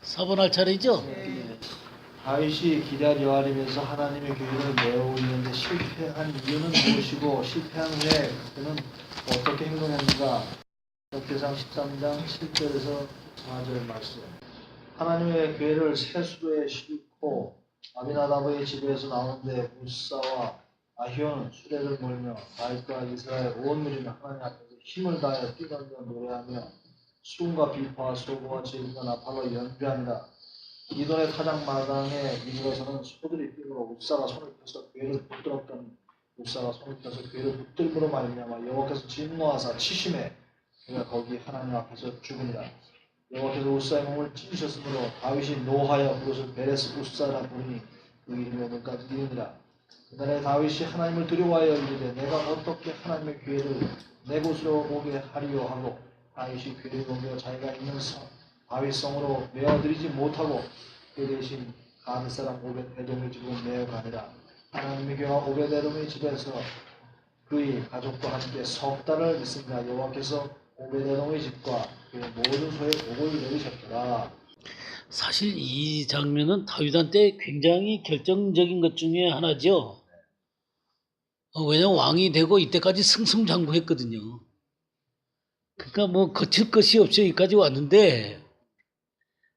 사번할 차례죠? 다윗이 기럇 여아림에서 하나님의 교회를 메우려는데 실패한 이유는 무엇이고 실패한 후에 그는 어떻게 행동했는가? 역대상 13장 7절에서 4절 말씀. 하나님의 교회를 세수로에 싣고 아비나답의 집에서 나오는데 무사와 아히오는 수레를 몰며 다윗과 이스라엘 온 무리는 하나님 앞에서 힘을 다하여 뛰놀며 노래하며 수금과 비파와 소고와 제비가 나팔로 연주하니라. 이돈의 타작 마당에 이르러서는 소들이 뛰므로 묵사가 손을 펴서 괴를 붙들었던 묵사가 손을 펴서 괴를 붙들므로 말미암아 여호와께서 진노하사 치심에 그가 거기 하나님 앞에서 죽으니라. 여호와께서 우사의 몸을 찢으셨으므로 다윗이 노하여 그것을 베레스 우사라 부르니 그 이름이 오늘까지 이르니라. 그날에 다윗이 하나님을 두려워하여 이르되 내가 어떻게 하나님의 교회를 내 곳으로 오게 하리요 하고 다윗이 교회를 옮겨 자기가 있는 다윗성으로 메어들이지 못하고 그 대신 가드 사람 오벳에돔의 집으로 메어가니라. 하나님의 교회와 오벳에돔의 집에서 그의 가족과 함께 석 달을 있으니라. 여호와께서 오벳에돔의 집과 그의 모든 소에 복을 내리셨더라. 사실 이 장면은 다윗한테 굉장히 결정적인 것 중에 하나죠. 왜냐면 왕이 되고 이때까지 승승장구했거든요. 그러니까 뭐 거칠 것이 없이 여기까지 왔는데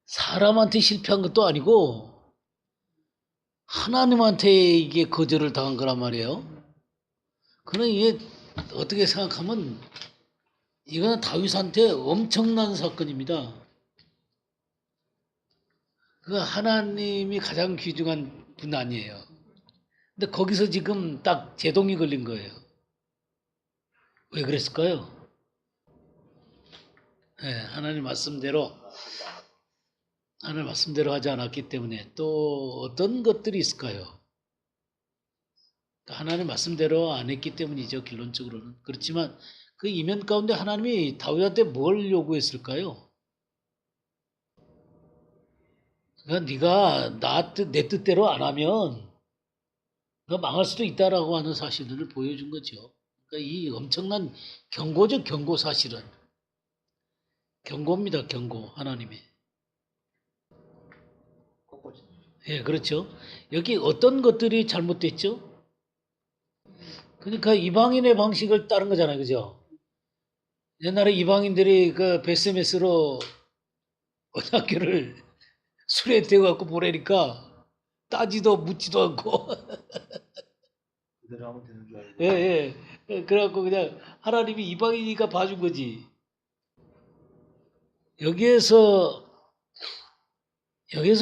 사람한테 실패한 것도 아니고 하나님한테 이게 거절을 당한 거란 말이에요. 그러나 이게 어떻게 생각하면 이거는 다윗한테 엄청난 사건입니다. 그 하나님이 가장 귀중한 분 아니에요. 근데 거기서 지금 딱 제동이 걸린 거예요. 왜 그랬을까요? 네, 하나님 말씀대로 하지 않았기 때문에 또 어떤 것들이 있을까요? 하나님 말씀대로 안 했기 때문이죠. 결론적으로는. 그렇지만 그 이면 가운데 하나님이 다윗한테 뭘 요구했을까요? 그러니까 네가 내 뜻대로 안 하면 너 망할 수도 있다라고 하는 사실들을 보여준 거죠. 그러니까 이 엄청난 경고죠, 경고 사실은. 경고입니다, 경고, 하나님의. 예, 그렇죠. 여기 어떤 것들이 잘못됐죠? 그러니까 이방인의 방식을 따른 거잖아요, 그죠? 옛날에 이방인들이 그 베스메스로 고등학교를 술에 태워갖고 보내니까 따지도 묻지도 않고. 그대로 하면 되는 줄 알고. 예, 예. 그래갖고 그냥 하나님이 이방인이니까 봐준 거지. 여기에서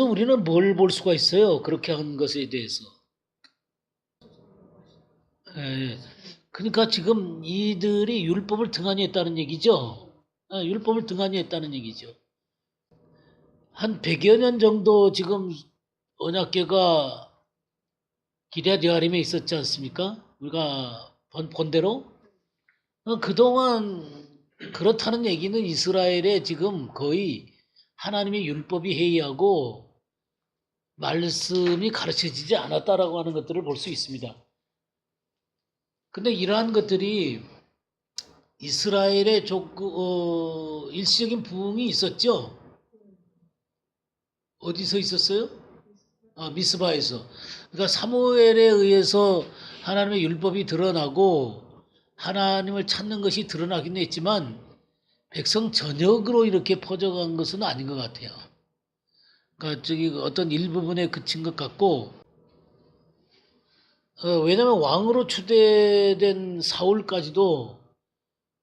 우리는 뭘 볼 수가 있어요? 그렇게 한 것에 대해서. 예. 그러니까 지금 이들이 율법을 등한히 했다는 얘기죠. 율법을 등한히 했다는 얘기죠. 한 100여 년 정도 지금 언약궤가 기럇 여아림에 있었지 않습니까? 우리가 본 대로. 그동안 그렇다는 얘기는 이스라엘에 지금 거의 하나님의 율법이 해이하고 말씀이 가르쳐지지 않았다라고 하는 것들을 볼 수 있습니다. 근데 이러한 것들이 이스라엘의 일시적인 부흥이 있었죠. 어디서 있었어요? 미스바에서. 그러니까 사무엘에 의해서 하나님의 율법이 드러나고 하나님을 찾는 것이 드러나긴 했지만 백성 전역으로 이렇게 퍼져간 것은 아닌 것 같아요. 그러니까 저기 어떤 일부분에 그친 것 같고, 왜냐하면 왕으로 추대된 사울까지도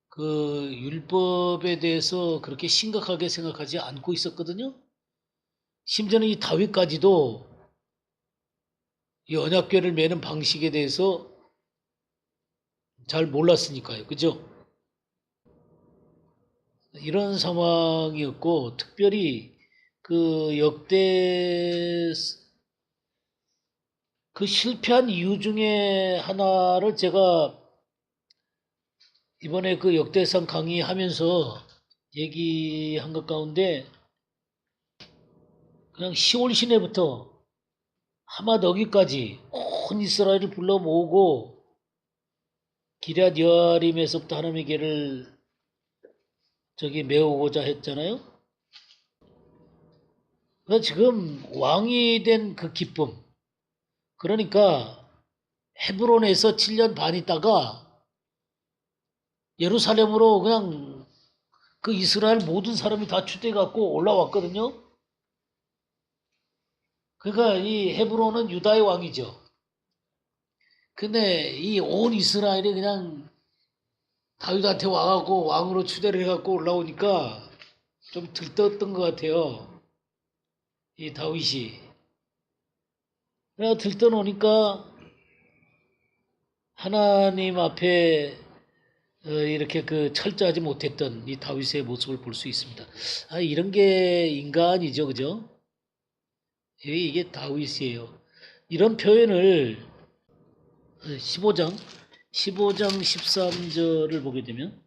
그 율법에 대해서 그렇게 심각하게 생각하지 않고 있었거든요. 심지어는 이 다윗까지도 이 언약궤를 매는 방식에 대해서 잘 몰랐으니까요. 그죠? 이런 상황이었고, 특별히 그 역대 그 실패한 이유 중에 하나를 제가 이번에 그 역대상 강의하면서 얘기한 것 가운데 그냥 10월 시내부터 하마더기까지 온 이스라엘을 불러 모으고 기럇 여아림에서부터 하나님의 궤를 저기 메우고자 했잖아요. 그래서 지금 왕이 된 그 기쁨. 그러니까 헤브론에서 7년 반 있다가 예루살렘으로 그냥 그 이스라엘 모든 사람이 다 추대 갖고 올라왔거든요. 그러니까 이 헤브론은 유다의 왕이죠. 근데 이 온 이스라엘이 그냥 다윗한테 와갖고 왕으로 추대를 해갖고 올라오니까 좀 들떴던 것 같아요. 이 다윗이. 그래서 들떠놓으니까 하나님 앞에 이렇게 그 철저하지 못했던 이 다윗의 모습을 볼 수 있습니다. 아, 이런 게 인간이죠, 그죠? 이게 다윗이에요. 이런 표현을 15장 13절을 보게 되면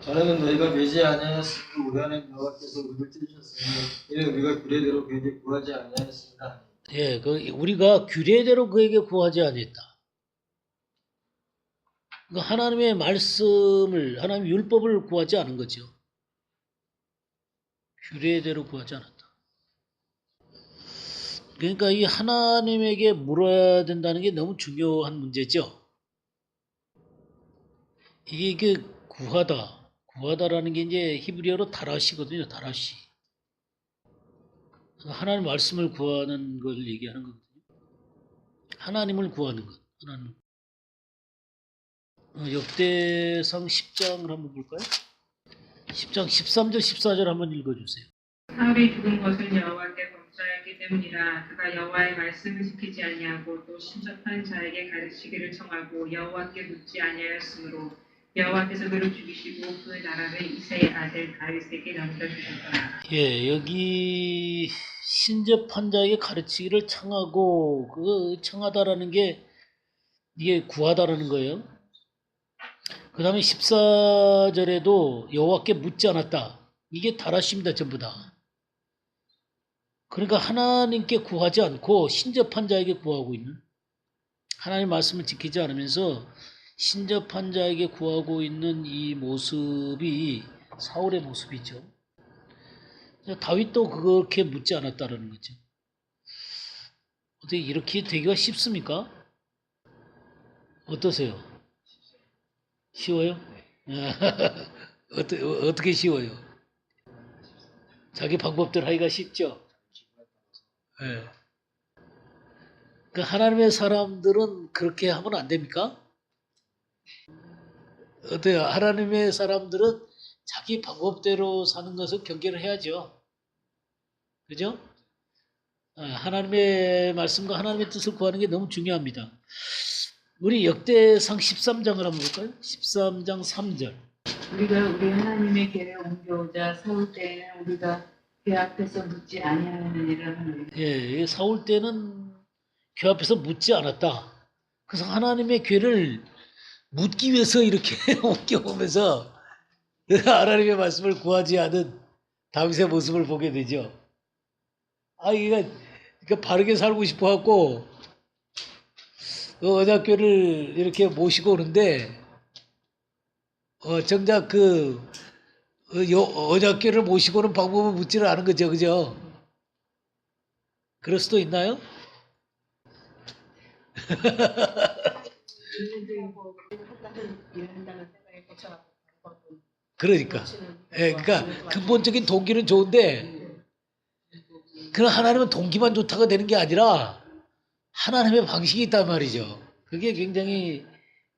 전에는 너희가 매지 아니하였으므로 우리 하나님 여호와께서 우리를 찢으셨으니 이는 우리가 규례대로 그에게 구하지 아니하였습니다. 예, 그 우리가 규례대로 그에게 구하지 아니했다. 그 하나님의 말씀을 하나님의 율법을 구하지 않은 거죠. 규례대로 구하지 않았다. 그러니까 이 하나님에게 물어야 된다는 게 너무 중요한 문제죠. 이게 구하다라는 게 이제 히브리어로 다라시거든요. 다라시. 하나님 말씀을 구하는 걸 얘기하는 거거든요. 하나님을 구하는 것. 하나님. 역대상 10장을 한번 볼까요? 10장 13절 14절 한번 읽어주세요. 사울이 죽은 것을 여호와께 범죄하였기 때문이라. 그가 여호와의 말씀을 지키지 아니하고 또 신접한 자에게 가르치기를 청하고 여호와께 묻지 아니하였으므로 여호와께서 그를 죽이시고 그 나라를 이새의 아들 다윗에게 넘겨주셨더라. 예, 여기 신접한 자에게 가르치기를 청하고 그 청하다라는 게 이게 구하다라는 거예요. 그 다음에 14절에도 여호와께 묻지 않았다. 이게 다라십니다. 전부 다. 그러니까 하나님께 구하지 않고 신접한 자에게 구하고 있는, 하나님 말씀을 지키지 않으면서 신접한 자에게 구하고 있는 이 모습이 사울의 모습이죠. 다윗도 그렇게 묻지 않았다라는 거죠. 어떻게 이렇게 되기가 쉽습니까? 어떠세요? 쉬워요? 어떻게 쉬워요? 자기 방법대로 하기가 쉽죠? 네. 그 하나님의 사람들은 그렇게 하면 안 됩니까? 어때요? 하나님의 사람들은 자기 방법대로 사는 것을 경계를 해야죠. 그죠? 하나님의 말씀과 하나님의 뜻을 구하는 게 너무 중요합니다. 우리 역대상 13장을 한번 볼까요? 13장 3절. 우리가 우리 하나님의 궤를 옮겨오자 사울 때에는 우리가 궤 앞에서 묻지 아니하느니라 하노니. 예, 사울 때는 궤 앞에서 묻지 않았다. 그래서 하나님의 궤를 묻기 위해서 이렇게 옮겨오면서 하나님의 말씀을 구하지 않은 다윗의 모습을 보게 되죠. 이게 바르게 살고 싶어 갖고 언약궤를 이렇게 모시고 오는데 정작 그 언약궤를 모시고 오는 방법을 묻지를 않은 거죠, 그죠? 그럴 수도 있나요? 그러니까, 그러니까 근본적인 동기는 좋은데, 그런 하나님은 동기만 좋다가 되는 게 아니라 하나님의 방식이 있단 말이죠. 그게 굉장히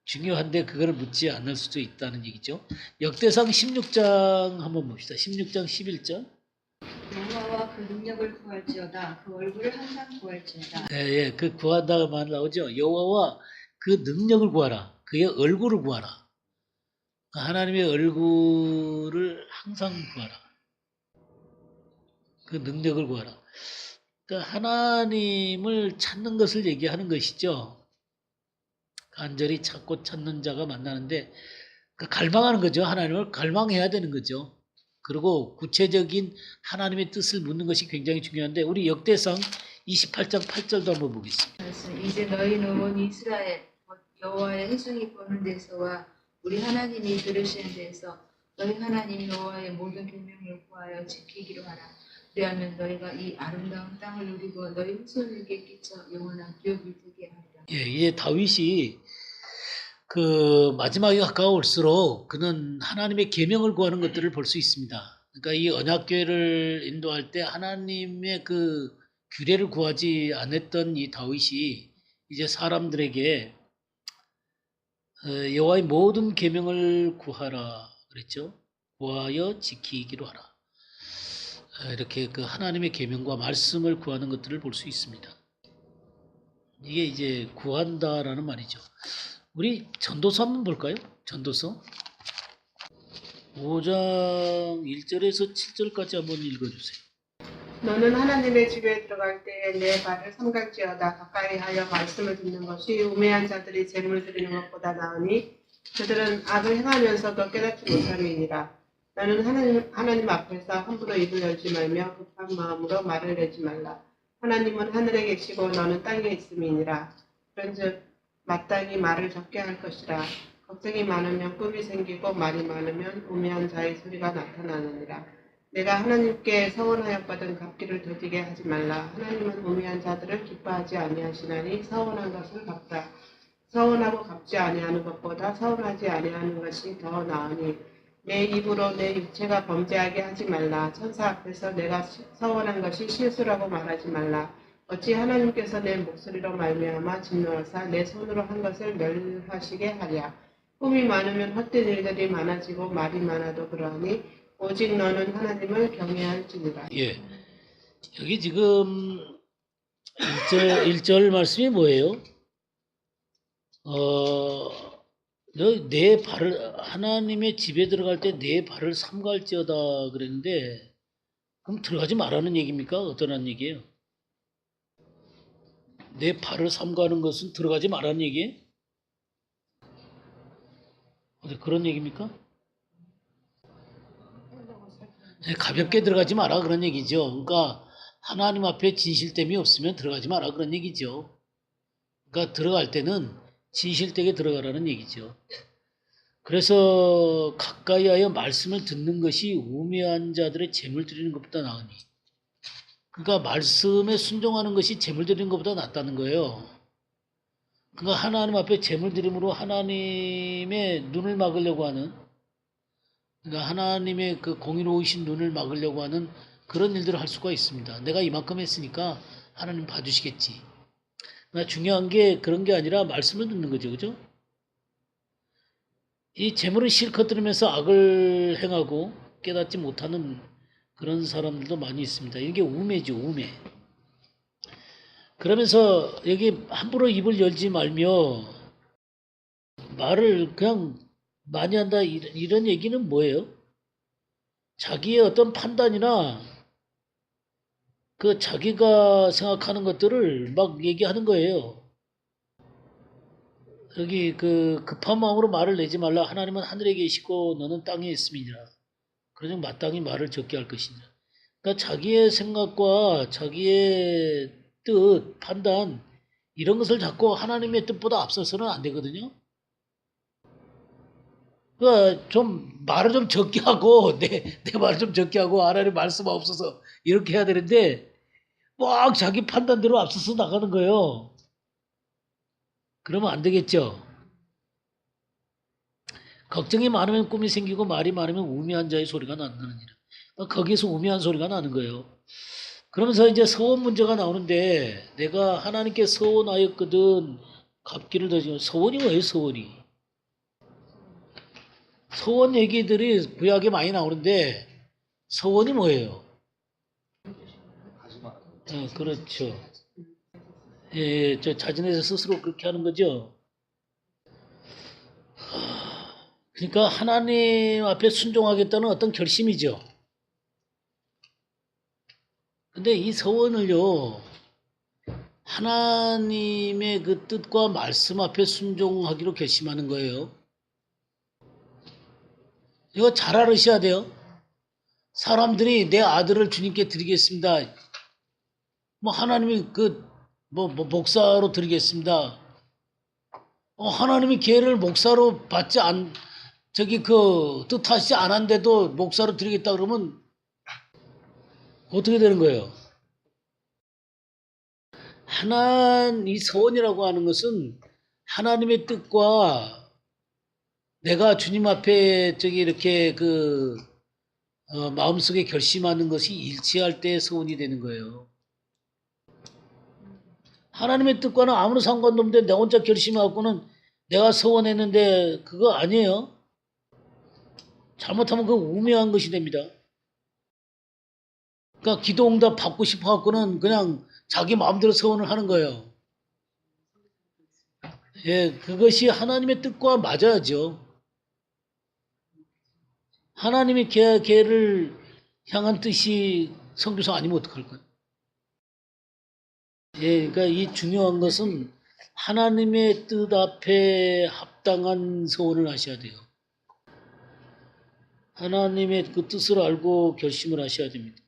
중요한데 그걸 묻지 않을 수도 있다는 얘기죠. 역대상 16장 한번 봅시다. 16장 11절. 여호와와 그 능력을 구할지어다. 그 얼굴을 항상 구할지어다. 예, 그 구한다가 말 나오죠. 여호와와 그 능력을 구하라. 그의 얼굴을 구하라. 하나님의 얼굴을 항상 구하라. 그 능력을 구하라. 그러니까 하나님을 찾는 것을 얘기하는 것이죠. 간절히 찾고 찾는 자가 만나는데 갈망하는 거죠. 하나님을 갈망해야 되는 거죠. 그리고 구체적인 하나님의 뜻을 묻는 것이 굉장히 중요한데 우리 역대상 28장 8절도 한번 보겠습니다. 말씀. 이제 너희는 온 이스라엘 여호와의 회중이 보는 데서와 우리 하나님이 들으시는 데서 너희 하나님 여호와의 모든 계명을 구하여 지키기로 하라. 그리하면 너희가 이 아름다운 땅을 누리고 너희 후손에게 끼쳐 영원한 기업을 되게 하리라. 예, 이제 다윗이 그 마지막에 가까울수록 그는 하나님의 계명을 구하는 것들을 볼 수 있습니다. 그러니까 이 언약궤를 인도할 때 하나님의 그 규례를 구하지 않았던 이 다윗이 이제 사람들에게 여호와의 모든 계명을 구하라 그랬죠. 구하여 지키기로 하라. 이렇게 그 하나님의 계명과 말씀을 구하는 것들을 볼 수 있습니다. 이게 이제 구한다라는 말이죠. 우리 전도서 한번 볼까요? 전도서 5장 1절에서 7절까지 한번 읽어주세요. 너는 하나님의 집에 들어갈 때에 내 발을 삼갈지어다. 가까이 하여 말씀을 듣는 것이 우매한 자들이 재물 드리는 것보다 나으니 그들은 악을 행하면서도 깨닫지 못함이니라. 너는 하나님 앞에서 함부로 입을 열지 말며 급한 마음으로 말을 내지 말라. 하나님은 하늘에 계시고 너는 땅에 있음이니라. 그런즉 마땅히 말을 적게 할 것이라. 걱정이 많으면 꿈이 생기고 말이 많으면 우매한 자의 소리가 나타나느니라. 내가 하나님께 서원하였거든 갚기를 더디게 하지 말라. 하나님은 우매한 자들을 기뻐하지 아니하시나니 서원한 것을 갚라. 서원하고 갚지 아니하는 것보다 서원하지 아니하는 것이 더 나으니 내 입으로 내 육체가 범죄하게 하지 말라. 천사 앞에서 내가 서원한 것이 실수라고 말하지 말라. 어찌 하나님께서 내 목소리로 말미암아 진노하사 내 손으로 한 것을 멸하시게 하랴. 꿈이 많으면 헛된 일들이 많아지고 말이 많아도 그러하니 오직 너는 하나님을 경외할지니라. 예. 여기 지금 1절 말씀이 뭐예요? 너 내 발을 하나님의 집에 들어갈 때 내 발을 삼갈지어다 그랬는데 그럼 들어가지 말라는 얘기입니까? 어떠한 얘기예요? 내 발을 삼가는 것은 들어가지 말라는 얘기예요? 그런 얘기입니까? 가볍게 들어가지 마라 그런 얘기죠. 그러니까 하나님 앞에 진실됨이 없으면 들어가지 마라 그런 얘기죠. 그러니까 들어갈 때는 진실되게 들어가라는 얘기죠. 그래서 가까이 하여 말씀을 듣는 것이 우매한 자들의 재물 드리는 것보다 나으니. 그러니까 말씀에 순종하는 것이 재물 드리는 것보다 낫다는 거예요. 그러니까 하나님 앞에 재물 드림으로 하나님의 눈을 막으려고 하는, 그러니까 하나님의 그 공의로우신 눈을 막으려고 하는 그런 일들을 할 수가 있습니다. 내가 이만큼 했으니까 하나님 봐주시겠지. 그러나 중요한 게 그런 게 아니라 말씀을 듣는 거죠. 그죠? 이 재물을 실컷 들으면서 악을 행하고 깨닫지 못하는 그런 사람들도 많이 있습니다. 이게 우매죠, 우매. 그러면서 여기 함부로 입을 열지 말며 말을 그냥 많이 한다 이런 얘기는 뭐예요? 자기의 어떤 판단이나 그 자기가 생각하는 것들을 막 얘기하는 거예요. 여기 그 급한 마음으로 말을 내지 말라. 하나님은 하늘에 계시고 너는 땅에 있음이니라. 그러니 마땅히 말을 적게 할 것이니라. 그러니까 자기의 생각과 자기의 뜻, 판단 이런 것을 자꾸 하나님의 뜻보다 앞서서는 안 되거든요. 그러니까 좀 말을 좀 적게 하고 내 말을 좀 적게 하고 하나님 말씀 없어서 이렇게 해야 되는데 막 자기 판단대로 앞서서 나가는 거예요. 그러면 안 되겠죠. 걱정이 많으면 꿈이 생기고 말이 많으면 우매한 자의 소리가 난다느니라. 거기에서 우매한 소리가 나는 거예요. 그러면서 이제 서원 문제가 나오는데 내가 하나님께 서원하였거든 갚기를 더디게. 서원이 뭐예요? 서원이. 서원 얘기들이 구약에 많이 나오는데 서원이 뭐예요? 그렇죠. 예, 저 자진해서 스스로 그렇게 하는 거죠. 그러니까 하나님 앞에 순종하겠다는 어떤 결심이죠. 근데 이 서원을요, 하나님의 그 뜻과 말씀 앞에 순종하기로 결심하는 거예요. 이거 잘 알으셔야 돼요. 사람들이 내 아들을 주님께 드리겠습니다. 뭐 하나님이 목사로 드리겠습니다. 하나님이 걔를 목사로 받지 뜻하시지 않았는데도 목사로 드리겠다 그러면 어떻게 되는 거예요? 이 서원이라고 하는 것은 하나님의 뜻과 내가 주님 앞에 이렇게 마음속에 결심하는 것이 일치할 때 서원이 되는 거예요. 하나님의 뜻과는 아무런 상관도 없는데 내 혼자 결심하고는 내가 서원했는데 그거 아니에요. 잘못하면 그거 우매한 것이 됩니다. 그러니까 기도 응답 받고 싶어 갖고는 그냥 자기 마음대로 서원을 하는 거예요. 예, 그것이 하나님의 뜻과 맞아야죠. 하나님의 걔를 향한 뜻이 선교사 아니면 어떡할 거예요? 예, 그러니까 이 중요한 것은 하나님의 뜻 앞에 합당한 서원을 하셔야 돼요. 하나님의 그 뜻을 알고 결심을 하셔야 됩니다.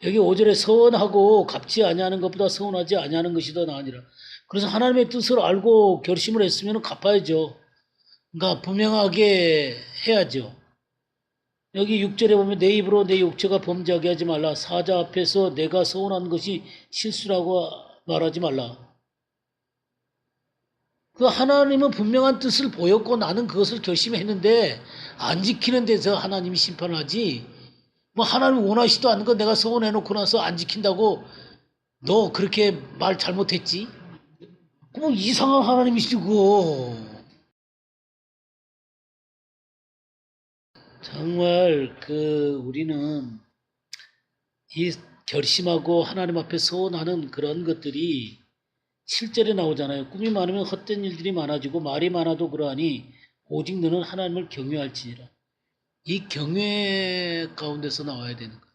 여기 5절에 서원하고 갚지 아니하는 것보다 서원하지 아니하는 것이 더 나으니라. 그래서 하나님의 뜻을 알고 결심을 했으면 갚아야죠. 그러니까 분명하게 해야죠. 여기 6절에 보면 내 입으로 내 육체가 범죄하게 하지 말라. 사자 앞에서 내가 서원한 것이 실수라고 말하지 말라. 그 하나님은 분명한 뜻을 보였고 나는 그것을 결심했는데 안 지키는 데서 하나님이 심판을 하지. 뭐 하나님 원하시도 않는 거 내가 서원해놓고 나서 안 지킨다고 너 그렇게 말 잘못했지? 그럼 이상한 하나님이시고. 정말 우리는 이 결심하고 하나님 앞에 서원하는 그런 것들이 7절에 나오잖아요. 꿈이 많으면 헛된 일들이 많아지고 말이 많아도 그러하니 오직 너는 하나님을 경외할지니라. 이 경외 가운데서 나와야 되는 거예요.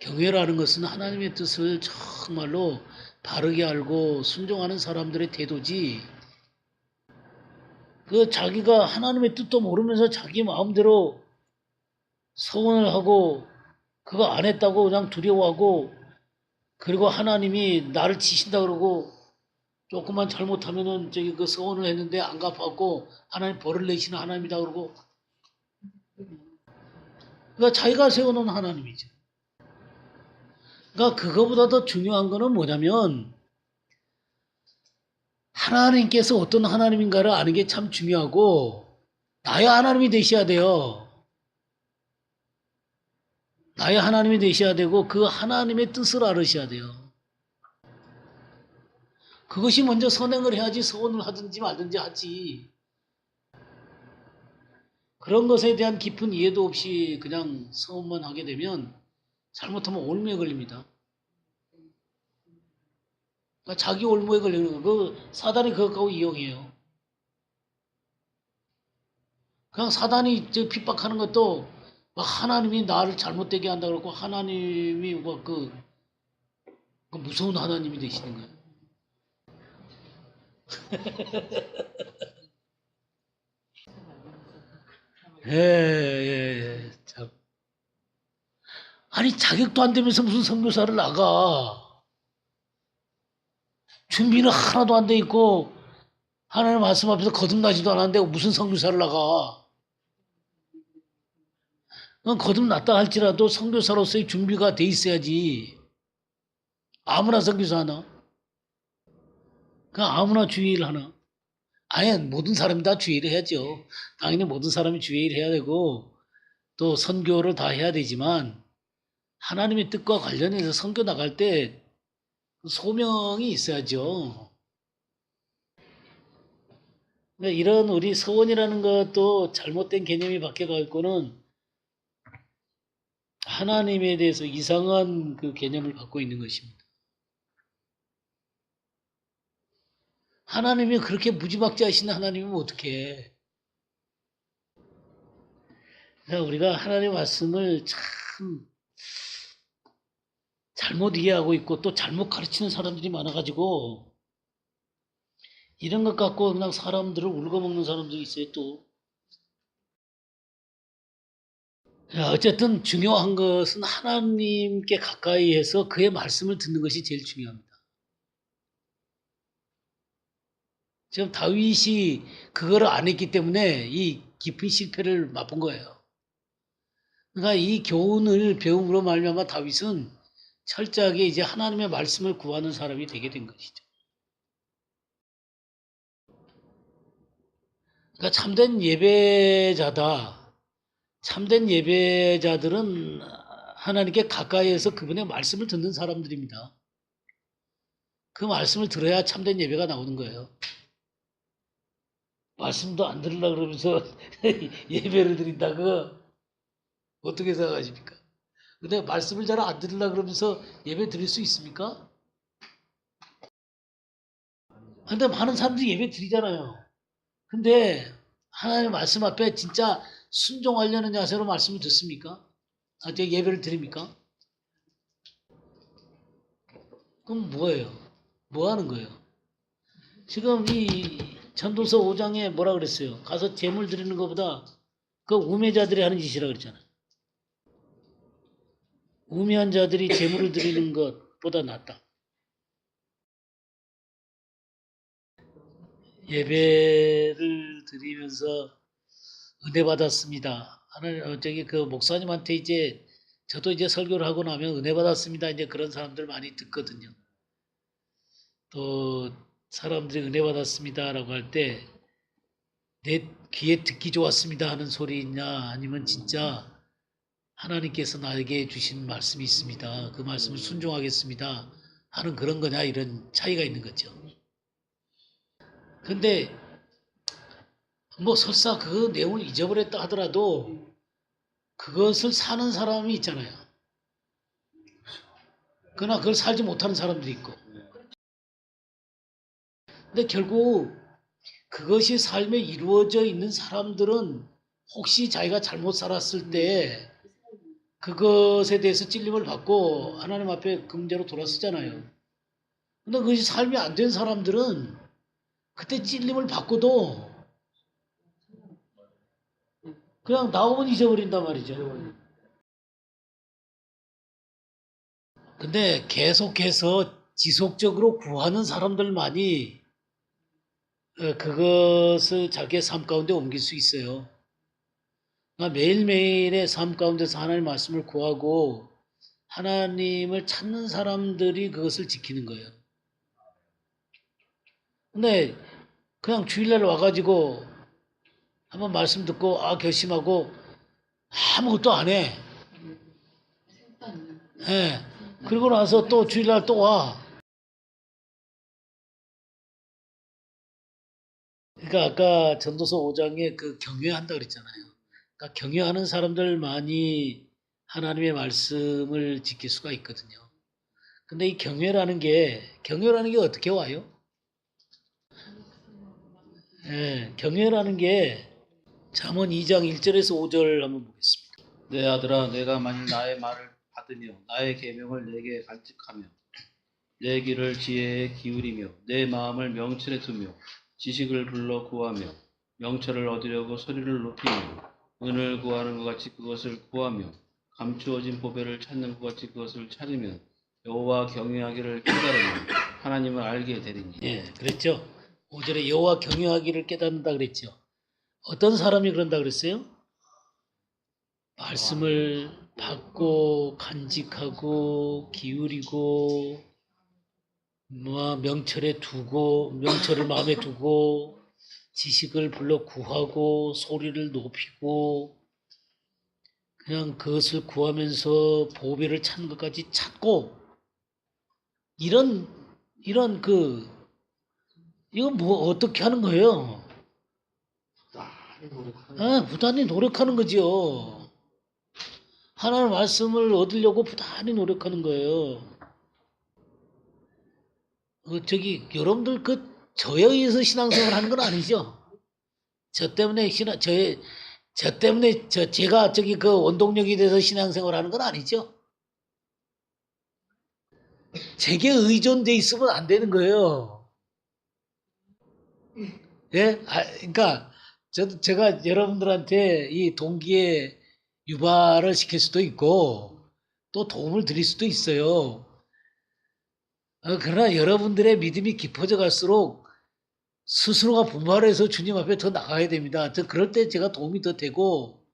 경외라는 것은 하나님의 뜻을 정말로 바르게 알고 순종하는 사람들의 태도지, 자기가 하나님의 뜻도 모르면서 자기 마음대로 서원을 하고 그거 안 했다고 그냥 두려워하고, 그리고 하나님이 나를 치신다 그러고 조금만 잘못하면은 그 서원을 했는데 안 갚았고 하나님 벌을 내시는 하나님이다 그러고, 그러니까 자기가 세워놓은 하나님이죠. 그러니까 그거보다 더 중요한 거는 뭐냐면 하나님께서 어떤 하나님인가를 아는 게 참 중요하고, 나의 하나님이 되셔야 돼요. 나의 하나님이 되셔야 되고 그 하나님의 뜻을 알으셔야 돼요. 그것이 먼저 선행을 해야지 서원을 하든지 말든지 하지. 그런 것에 대한 깊은 이해도 없이 그냥 서원만 하게 되면 잘못하면 올무에 걸립니다. 그러니까 자기 올무에 걸리는 거, 사단이 그거 갖고 이용해요. 그냥 사단이 핍박하는 것도 막 하나님이 나를 잘못되게 한다 그러고 하나님이 그 무서운 하나님이 되시는 거예요. 예, 참. 아니 자격도 안 되면서 무슨 선교사를 나가? 준비는 하나도 안 돼 있고 하나님 말씀 앞에서 거듭나지도 않았는데 무슨 선교사를 나가? 거듭났다 할지라도 선교사로서의 준비가 돼 있어야지. 아무나 선교사 하나? 그냥 아무나 주의를 하나? 아예 모든 사람이 다 주의를 해야죠. 당연히 모든 사람이 주의를 해야 되고 또 선교를 다 해야 되지만 하나님의 뜻과 관련해서 선교 나갈 때 소명이 있어야죠. 그러니까 이런 우리 서원이라는 것도 잘못된 개념이 바뀌어가 있고는 하나님에 대해서 이상한 그 개념을 갖고 있는 것입니다. 하나님이 그렇게 무지막지하신 하나님이면 어떡해. 그러니까 우리가 하나님의 말씀을 참 잘못 이해하고 있고 또 잘못 가르치는 사람들이 많아가지고 이런 것 갖고 그냥 사람들을 울고먹는 사람들이 있어요 또. 어쨌든 중요한 것은 하나님께 가까이 해서 그의 말씀을 듣는 것이 제일 중요합니다. 지금 다윗이 그거를 안 했기 때문에 이 깊은 실패를 맛본 거예요. 그러니까 이 교훈을 배움으로 말미암아 다윗은 철저하게 이제 하나님의 말씀을 구하는 사람이 되게 된 것이죠. 그러니까 참된 예배자다. 참된 예배자들은 하나님께 가까이에서 그분의 말씀을 듣는 사람들입니다. 그 말씀을 들어야 참된 예배가 나오는 거예요. 말씀도 안 들으려고 그러면서 예배를 드린다고 어떻게 생각하십니까? 근데 말씀을 잘 안 들으려고 그러면서 예배 드릴 수 있습니까? 근데 많은 사람들이 예배 드리잖아요. 근데 하나님의 말씀 앞에 진짜 순종하려는 자세로 말씀을 듣습니까? 제가 예배를 드립니까? 그럼 뭐예요? 뭐 하는 거예요? 지금 이 전도서 5장에 뭐라 그랬어요? 가서 제물 드리는 것보다 그 우매자들이 하는 짓이라 그랬잖아요. 우매한 자들이 제물을 드리는 것보다 낫다. 예배를 드리면서 은혜 받았습니다. 하나님, 그 목사님한테 이제 저도 이제 설교를 하고 나면 은혜 받았습니다. 이제 그런 사람들 많이 듣거든요. 또 사람들이 은혜 받았습니다라고 할 때 내 귀에 듣기 좋았습니다 하는 소리냐 아니면 진짜 하나님께서 나에게 주신 말씀이 있습니다. 그 말씀을 순종하겠습니다 하는 그런 거냐 이런 차이가 있는 거죠. 근데 뭐 설사 그 내용을 잊어버렸다 하더라도 그것을 사는 사람이 있잖아요. 그러나 그걸 살지 못하는 사람들이 있고. 근데 결국 그것이 삶에 이루어져 있는 사람들은 혹시 자기가 잘못 살았을 때 그것에 대해서 찔림을 받고 하나님 앞에 금제로 돌아서잖아요. 근데 그것이 삶이 안 된 사람들은 그때 찔림을 받고도 그냥 나오면 잊어버린단 말이죠. 근데 계속해서 지속적으로 구하는 사람들만이 그것을 자기의 삶 가운데 옮길 수 있어요. 그러니까 매일매일의 삶 가운데서 하나님의 말씀을 구하고 하나님을 찾는 사람들이 그것을 지키는 거예요. 근데 그냥 주일날 와가지고 한번 말씀 듣고 결심하고 아무것도 안 해. 예. 그리고 나서 또 주일날 또 와. 그러니까 아까 전도서 5장에 그 경외한다 그랬잖아요. 그러니까 경외하는 사람들만이 하나님의 말씀을 지킬 수가 있거든요. 근데 이 경외라는 게 어떻게 와요? 예, 경외라는 게 잠언 2장 1절에서 5절 한번 보겠습니다. 내 아들아, 내가 만일 나의 말을 받으며 나의 계명을 내게 간직하며 내 귀를 지혜에 기울이며 내 마음을 명철에 두며 지식을 불러 구하며 명철을 얻으려고 소리를 높이며 은을 구하는 것 같이 그것을 구하며 감추어진 보배를 찾는 것 같이 그것을 찾으면 여호와 경외하기를 깨달으며 하나님을 알게 되리니. 예, 그랬죠. 5절에 여호와 경외하기를 깨닫는다 그랬죠. 어떤 사람이 그런다 그랬어요? 말씀을 받고 간직하고 기울이고 명철에 두고 명철을 마음에 두고 지식을 불러 구하고 소리를 높이고 그냥 그것을 구하면서 보배를 찾는 것까지 찾고 이건 뭐 어떻게 하는 거예요? 부단히 노력하는 거죠. 하나님의 말씀을 얻으려고 부단히 노력하는 거예요. 여러분들 저에 의해서 신앙생활 하는 건 아니죠? 제가 원동력이 돼서 신앙생활 하는 건 아니죠? 제게 의존돼 있으면 안 되는 거예요. 예? 그러니까 제가 여러분들한테 이 동기에 유발을 시킬 수도 있고 또 도움을 드릴 수도 있어요. 그러나 여러분들의 믿음이 깊어져 갈수록 스스로가 분발해서 주님 앞에 더 나가야 됩니다. 그럴 때 제가 도움이 더 되고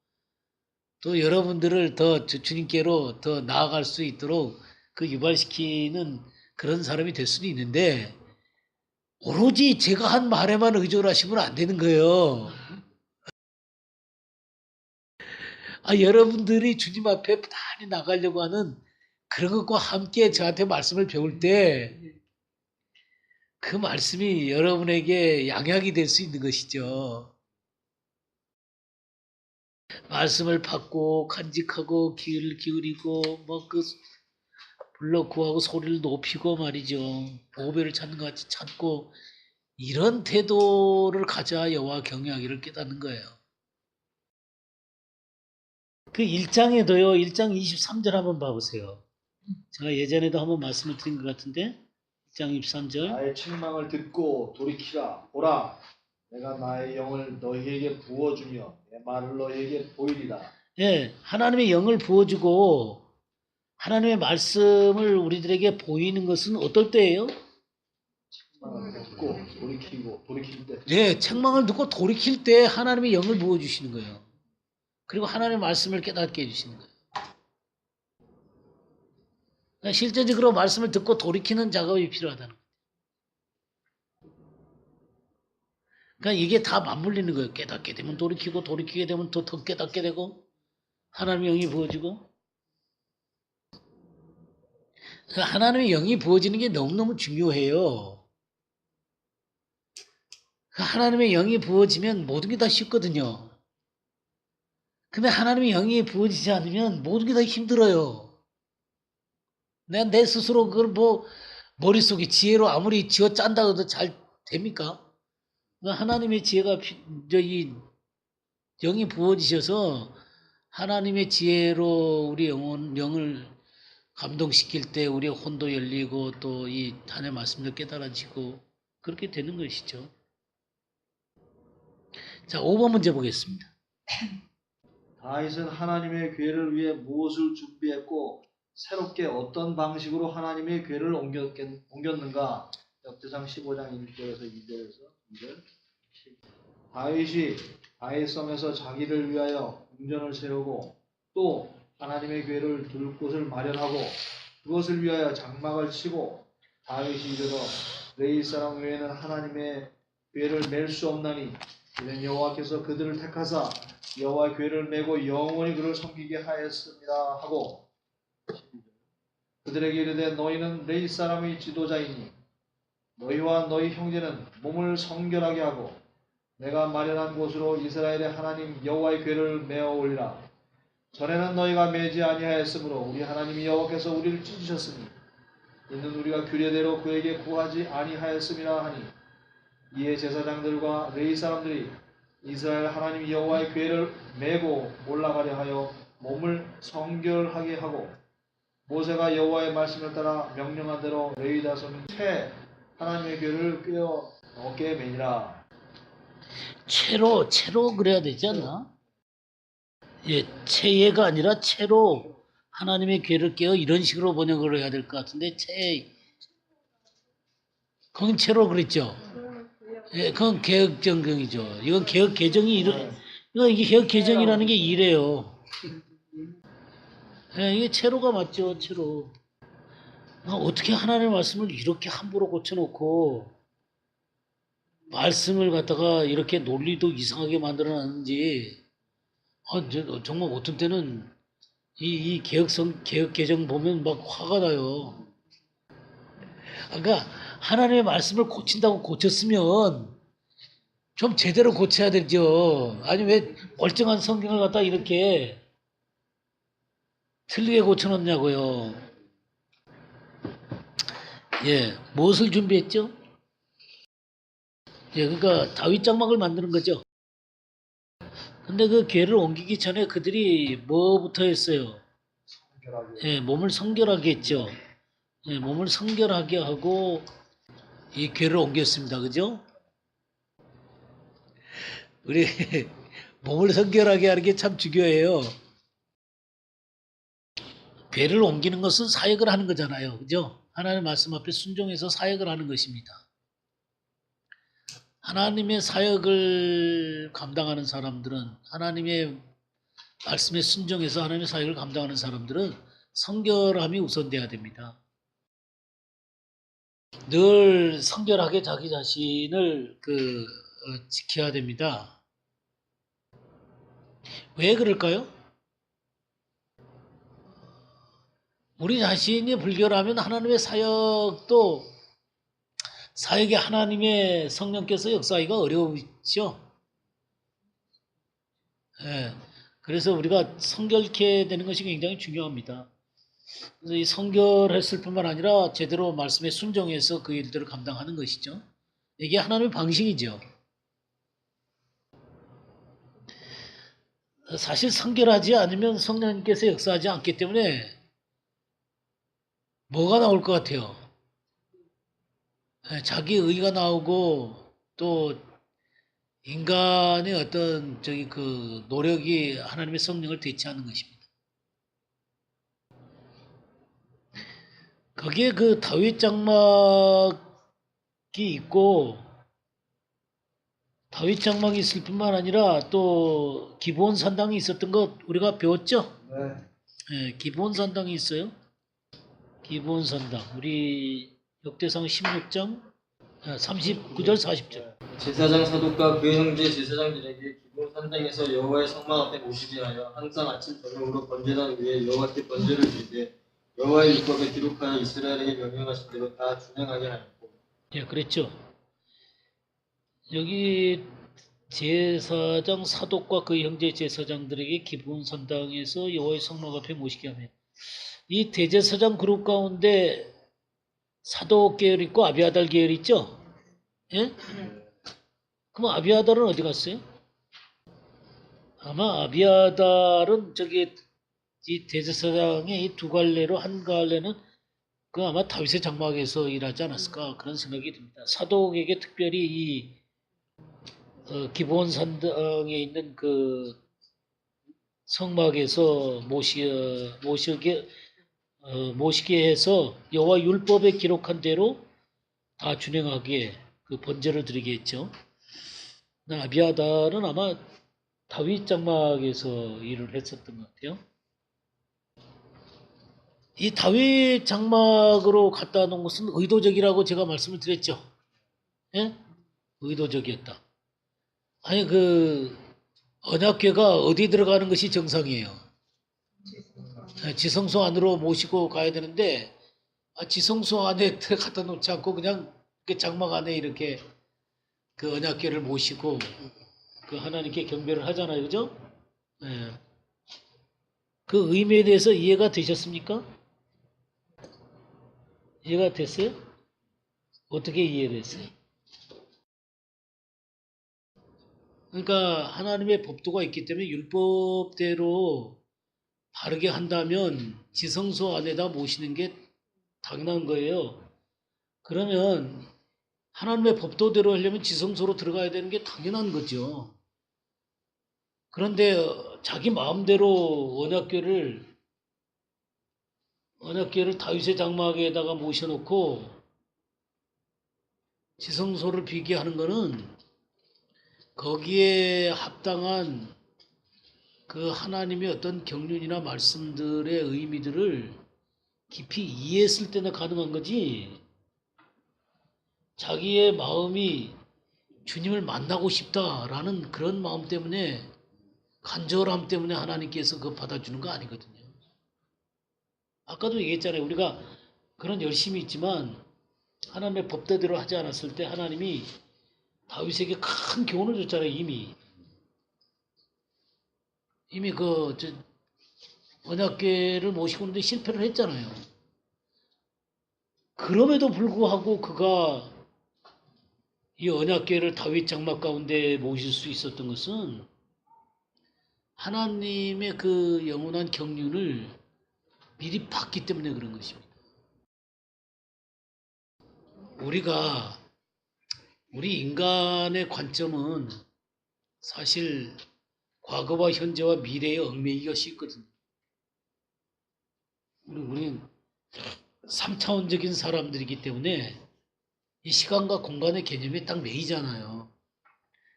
또 여러분들을 더 주님께로 더 나아갈 수 있도록 그 유발시키는 그런 사람이 될 수도 있는데 오로지 제가 한 말에만 의존을 하시면 안 되는 거예요. 여러분들이 주님 앞에 부단히 나가려고 하는 그런 것과 함께 저한테 말씀을 배울 때 그 말씀이 여러분에게 양약이 될 수 있는 것이죠. 말씀을 받고 간직하고 귀를 기울이고 뭐 그 불러 구하고 소리를 높이고 말이죠. 보배를 찾는 것 같이 찾고 이런 태도를 가져야 여호와 경외하기를 깨닫는 거예요. 그 1장에도요. 1장 23절 한번 봐보세요. 제가 예전에도 한번 말씀을 드린 것 같은데 1장 23절 나의 책망을 듣고 돌이키라. 보라, 내가 나의 영을 너희에게 부어주며 내 말을 너희에게 보이리라. 예, 하나님의 영을 부어주고 하나님의 말씀을 우리들에게 보이는 것은 어떨 때예요? 책망을 듣고 돌이킬 때. 예, 책망을 듣고 돌이킬 때 하나님의 영을 부어주시는 거예요. 그리고 하나님의 말씀을 깨닫게 해주시는 거예요. 그러니까 실제적으로 말씀을 듣고 돌이키는 작업이 필요하다는 거예요. 그러니까 이게 다 맞물리는 거예요. 깨닫게 되면 돌이키고 돌이키게 되면 더 깨닫게 되고 하나님의 영이 부어지고 그러니까 하나님의 영이 부어지는 게 너무너무 중요해요. 그러니까 하나님의 영이 부어지면 모든 게 다 쉽거든요. 근데 하나님의 영이 부어지지 않으면 모든 게 다 힘들어요. 내가 내 스스로 그걸 뭐 머릿속에 지혜로 아무리 지어 짠다 해도 잘 됩니까? 그러니까 하나님의 지혜가 이 영이 부어지셔서 하나님의 지혜로 우리 영을 감동시킬 때 우리의 혼도 열리고 또 이 하나님의 말씀도 깨달아지고 그렇게 되는 것이죠. 자, 5번 문제 보겠습니다. 다윗은 하나님의 궤를 위해 무엇을 준비했고 새롭게 어떤 방식으로 하나님의 궤를 옮겼는가? 역대상 15장 1절에서 2절에서 2절. 다윗이 다윗성에서 자기를 위하여 궁전을 세우고 또 하나님의 궤를 둘 곳을 마련하고 그것을 위하여 장막을 치고 다윗이 이르러 레위 사람 외에는 하나님의 궤를 맬 수 없나니 이는 여호와께서 그들을 택하사 여호와의 궤를 메고 영원히 그를 섬기게 하였습니다 하고 그들에게 이르되 너희는 레위 사람의 지도자이니 너희와 너희 형제는 몸을 성결하게 하고 내가 마련한 곳으로 이스라엘의 하나님 여호와의 궤를 메어 올리라. 전에는 너희가 매지 아니하였으므로 우리 하나님 여호와께서 우리를 찢으셨으니 이는 우리가 규례대로 그에게 구하지 아니하였음이라 하니 이에 제사장들과 레위 사람들이 이스라엘 하나님 여호와의 궤를 메고 올라가려 하여 몸을 성결하게 하고 모세가 여호와의 말씀을 따라 명령한 대로 레위 자손이 채 하나님의 궤를 꿰어 어깨에 매니라. 채로 그래야 되지 않나? 예, 채예가 아니라 채로 하나님의 궤를 깨어 이런 식으로 번역을 해야 될 것 같은데 그건 채로 그랬죠. 예, 그건 개혁정경이죠. 이건 개혁 개정이 이게 개혁 개정이라는 게 이래요. 예, 이게 채로가 맞죠, 채로. 어떻게 하나님의 말씀을 이렇게 함부로 고쳐놓고 말씀을 갖다가 이렇게 논리도 이상하게 만들어놨는지 정말 어떤 때는 이 개혁 개정 보면 막 화가 나요. 그러니까 하나님의 말씀을 고친다고 고쳤으면 좀 제대로 고쳐야 되죠. 아니 왜 멀쩡한 성경을 갖다 이렇게 틀리게 고쳐놓냐고요. 예, 무엇을 준비했죠? 예, 그러니까 다윗 장막을 만드는 거죠. 근데 그 궤를 옮기기 전에 그들이 뭐부터 했어요? 예, 몸을 성결하게 했죠. 예, 몸을 성결하게 하고 이 궤를 옮겼습니다. 그죠? 우리 몸을 성결하게 하는 게 참 중요해요. 궤를 옮기는 것은 사역을 하는 거잖아요. 그죠? 하나님의 말씀 앞에 순종해서 사역을 하는 것입니다. 하나님의 사역을 감당하는 사람들은 하나님의 말씀에 순종해서 하나님의 사역을 감당하는 사람들은 성결함이 우선돼야 됩니다. 늘 성결하게 자기 자신을 지켜야 됩니다. 왜 그럴까요? 우리 자신이 불결하면 하나님의 사역에 하나님의 성령께서 역사하기가 어려우죠. 예. 그래서 우리가 성결케 되는 것이 굉장히 중요합니다. 그래서 이 성결했을 뿐만 아니라 제대로 말씀에 순종해서 그 일들을 감당하는 것이죠. 이게 하나님의 방식이죠. 사실 성결하지 않으면 성령님께서 역사하지 않기 때문에 뭐가 나올 것 같아요? 자기 의가 나오고 또 인간의 어떤 노력이 하나님의 성령을 대체하는 것입니다. 거기에 그 다윗 장막이 있고 다윗 장막이 있을 뿐만 아니라 또 기브온 산당이 있었던 것 우리가 배웠죠? 네. 기브온 산당이 있어요. 기브온 산당 우리 역대상 16장 39절 40절. 제사장 사독과 그 형제 제사장들에게 기본 산당에서 여호와의 성막 앞에 모시게 하여 항상 아침 저녁으로 번제단 위에 여호와께 번제를 드리되 여호와의 율법에 기록하여 이스라엘에게 명령하신 대로 다 준행하게 하였고. 예, 그랬죠. 여기 제사장 사독과 그 형제 제사장들에게 기브온 산당에서 여호와의 성막 앞에 모시게 하며 이 대제사장 그룹 가운데 사독 계열 있고 아비아달 계열 있죠? 예? 그럼 아비아달은 어디 갔어요? 아마 아비아달은 이 대제사장의 이 두 갈래로 한 갈래는 그 아마 다윗의 장막에서 일하지 않았을까 그런 생각이 듭니다. 사독에게 특별히 이 기브온 산당에 있는 그 성막에서 모시게 해서 여호와 율법에 기록한 대로 다 준행하게 그 번제를 드리게 했죠. 아비아달은 아마 다윗 장막에서 일을 했었던 것 같아요. 이 다윗 장막으로 갖다 놓은 것은 의도적이라고 제가 말씀을 드렸죠. 예? 의도적이었다. 아니 언약궤가 어디 들어가는 것이 정상이에요? 지성소 안으로 모시고 가야 되는데 지성소 안에 갖다 놓지 않고 그냥 그 장막 안에 이렇게 그 언약궤를 모시고 그 하나님께 경배를 하잖아요, 그죠? 네. 그 의미에 대해서 이해가 되셨습니까? 이해가 됐어요? 어떻게 이해됐어요? 그러니까 하나님의 법도가 있기 때문에 율법대로 바르게 한다면 지성소 안에다 모시는 게 당연한 거예요. 그러면 하나님의 법도대로 하려면 지성소로 들어가야 되는 게 당연한 거죠. 그런데 자기 마음대로 언약궤를 다윗의 장막에다가 모셔놓고 지성소를 비게 하는 거는 거기에 합당한 그 하나님의 어떤 경륜이나 말씀들의 의미들을 깊이 이해했을 때는 가능한 거지, 자기의 마음이 주님을 만나고 싶다라는 그런 마음 때문에, 간절함 때문에 하나님께서 그거 받아주는 거 아니거든요. 아까도 얘기했잖아요. 우리가 그런 열심이 있지만 하나님의 법대로 하지 않았을 때 하나님이 다윗에게 큰 교훈을 줬잖아요. 이미 언약궤를 모시고 있는데 실패를 했잖아요. 그럼에도 불구하고 그가 이 언약궤를 다윗 장막 가운데 모실 수 있었던 것은 하나님의 그 영원한 경륜을 미리 봤기 때문에 그런 것입니다. 우리 인간의 관점은 사실 과거와 현재와 미래에 얽매이기가 쉽거든요. 우리는 3차원적인 사람들이기 때문에 이 시간과 공간의 개념에 딱 매이잖아요.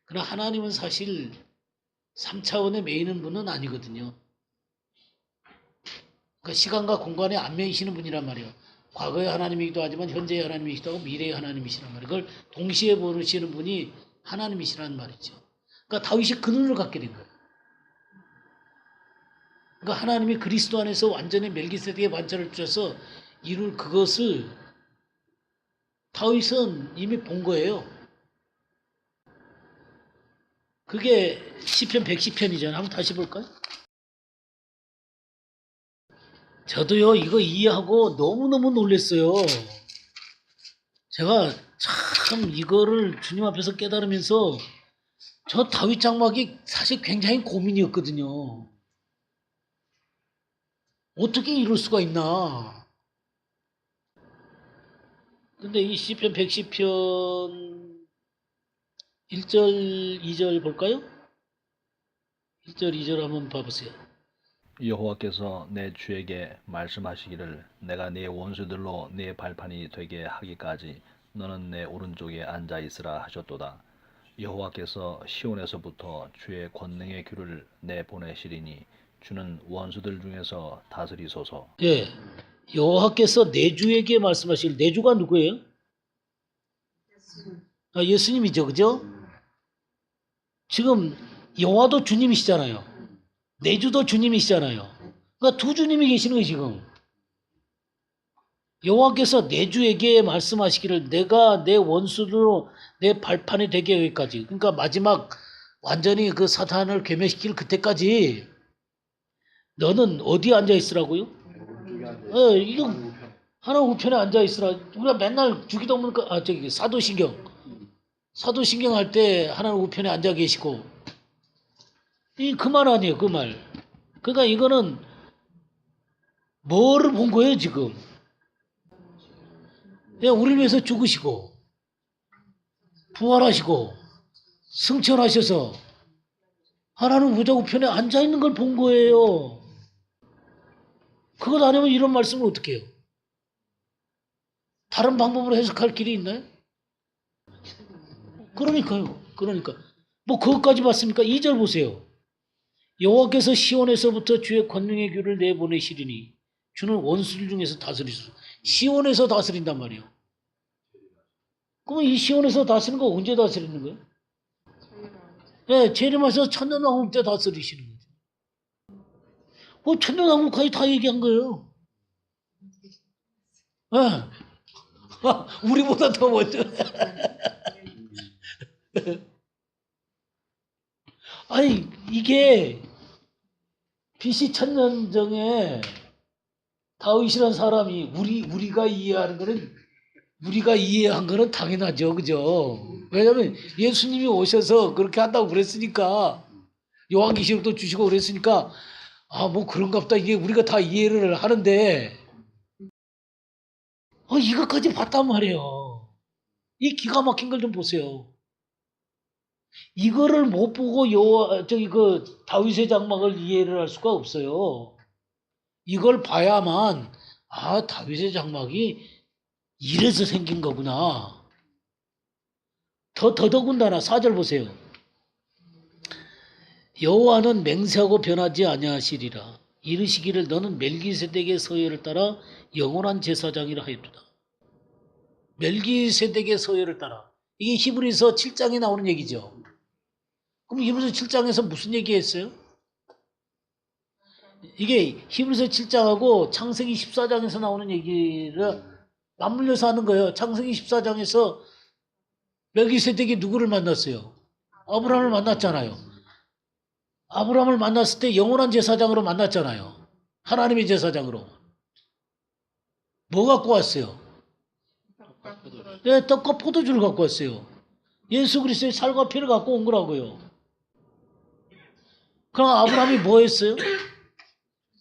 그러나 하나님은 사실 3차원에 매이는 분은 아니거든요. 그러니까 시간과 공간에 안 매이시는 분이란 말이에요. 과거의 하나님이기도 하지만 현재의 하나님이기도 하고 미래의 하나님이시란 말이에요. 그걸 동시에 보시는 분이 하나님이시란 말이죠. 그러니까 다윗이 그 눈을 갖게 된 거예요. 그러니까 하나님이 그리스도 안에서 완전히 멜기세덱의 반차를 주셔서 이룰 그것을 다윗은 이미 본 거예요. 그게 시편 110편이잖아요. 한번 다시 볼까요? 저도요 이거 이해하고 너무너무 놀랐어요. 제가 참 이거를 주님 앞에서 깨달으면서 저 다윗 장막이 사실 굉장히 고민이었거든요. 어떻게 이럴 수가 있나. 근데 이 시편 110편 1절 2절 볼까요? 1절 2절 한번 봐보세요. 여호와께서 내 주에게 말씀하시기를 내가 네 원수들로 네 발판이 되게 하기까지 너는 내 오른쪽에 앉아 있으라 하셨도다. 여호와께서 시온에서부터 주의 권능의 규를 내보내시리니 주는 원수들 중에서 다스리소서. 예, 여호와께서 내주에게 말씀하실 내주가 누구예요? 아, 예수님이죠, 그죠? 지금 여호와도 주님이시잖아요. 내주도 주님이시잖아요. 그러니까 두 주님이 계시는 거예요, 지금. 여호와께서 내주에게 말씀하시기를 내가 내 원수로 내 발판이 되게 하기까지. 그러니까 마지막 완전히 그 사탄을 괴멸시킬 그때까지 너는 어디 앉아 있으라고요? 이거 하나님 우편에 앉아 있으라. 우리가 맨날 주기도문 사도신경 할 때 하나님 우편에 앉아 계시고 그 말 아니에요, 그 말. 그러니까 이거는 뭐를 본 거예요, 지금? 그냥 우리를 위해서 죽으시고 부활하시고 승천하셔서 하나님 보좌 우편에 앉아 있는 걸 본 거예요. 그것 아니면 이런 말씀을 어떻게 해요? 다른 방법으로 해석할 길이 있나요? 그러니까요. 뭐 그것까지 봤습니까? 2절 보세요. 여호와께서 시온에서부터 주의 권능의 규를 내보내시리니 주는 원수들 중에서 다스리소서. 시온에서 다스린단 말이에요. 그럼 이 시온에서 다스리는 거 언제 다스리는 거예요? 네, 재림하셔서 천년왕국 때 다스리시는 거죠. 천년왕국까지 다 얘기한 거예요. 네. 우리보다 더 먼저. 아니 이게 BC 1000년 전에 다윗이라는 사람이 우리가 이해한 거는 당연하죠, 그죠? 왜냐하면 예수님이 오셔서 그렇게 한다고 그랬으니까 요한계시록도 주시고 그랬으니까 뭐 그런갑다 이게 우리가 다 이해를 하는데 이것까지 봤단 말이에요. 이 기가 막힌 걸 좀 보세요. 이거를 못 보고 다윗의 장막을 이해를 할 수가 없어요. 이걸 봐야만 다윗의 장막이 이래서 생긴 거구나. 더더군다나 4절 보세요. 여호와는 맹세하고 변하지 아니하시리라. 이르시기를 너는 멜기세덱의 서열을 따라 영원한 제사장이라 하였도다. 멜기세덱의 서열을 따라. 이게 히브리서 7장에 나오는 얘기죠. 그럼 히브리서 7장에서 무슨 얘기했어요? 이게 히브리서 7장하고 창세기 14장에서 나오는 얘기를 맞물려서 하는 거예요. 창세기 14장에서 멜기세덱이 누구를 만났어요? 아브라함을 만났잖아요. 아브라함을 만났을 때 영원한 제사장으로 만났잖아요. 하나님의 제사장으로. 뭐 갖고 왔어요? 네, 떡과 포도주를 갖고 왔어요. 예수 그리스도의 살과 피를 갖고 온 거라고요. 그럼 아브라함이 뭐 했어요?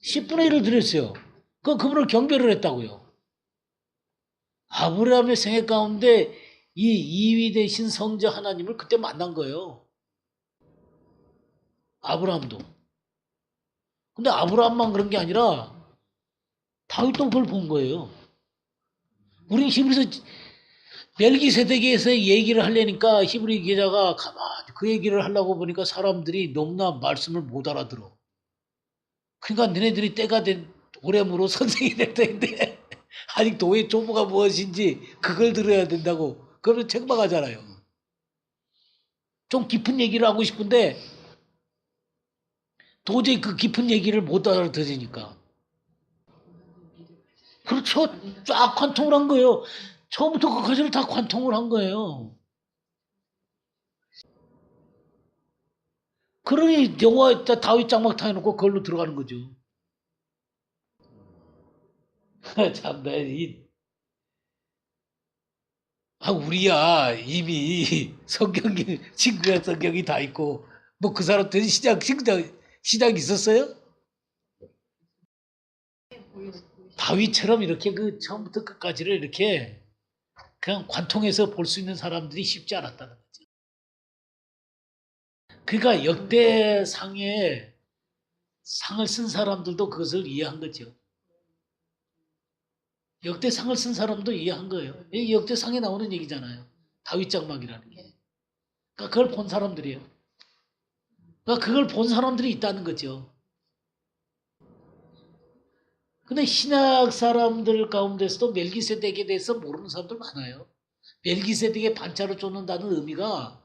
10분의 1을 드렸어요. 그분을 경배를 했다고요. 아브라함의 생애 가운데 이 2위 되신 성자 하나님을 그때 만난 거예요. 아브라함도. 근데 아브라함만 그런 게 아니라 다윗도 그걸 본 거예요. 우리 히브리서 멜기세덱에서 얘기를 하려니까 히브리 기자가 가만히 그 얘기를 하려고 보니까 사람들이 너무나 말씀을 못 알아들어. 그러니까 너네들이 때가 된 오래무로 선생이 될 때인데 아직 도의 조보가 무엇인지 그걸 들어야 된다고. 그러면 책망하잖아요. 좀 깊은 얘기를 하고 싶은데 도저히 그 깊은 얘기를 못 알아들으니까. 그렇죠. 쫙 관통을 한 거예요. 처음부터 끝까지를 다 관통을 한 거예요. 그러니 여호와 다윗 장막타 해놓고 그걸로 들어가는 거죠. 참나 우리야 이미 성경이 친구야 성경이 다 있고 뭐 그 사람들이 시작 있었어요? 다윗처럼 이렇게 그 처음부터 끝까지를 이렇게 그냥 관통해서 볼 수 있는 사람들이 쉽지 않았다는 거죠. 그러니까 역대상에 상을 쓴 사람들도 그것을 이해한 거죠. 역대상을 쓴 사람도 이해한 거예요. 이 역대상에 나오는 얘기잖아요. 다윗 장막이라는 게. 그러니까 그걸 본 사람들이에요. 그러니까 그걸 본 사람들이 있다는 거죠. 근데 신약 사람들 가운데서도 멜기세덱에 대해서 모르는 사람들 많아요. 멜기세덱의 반차를 쫓는다는 의미가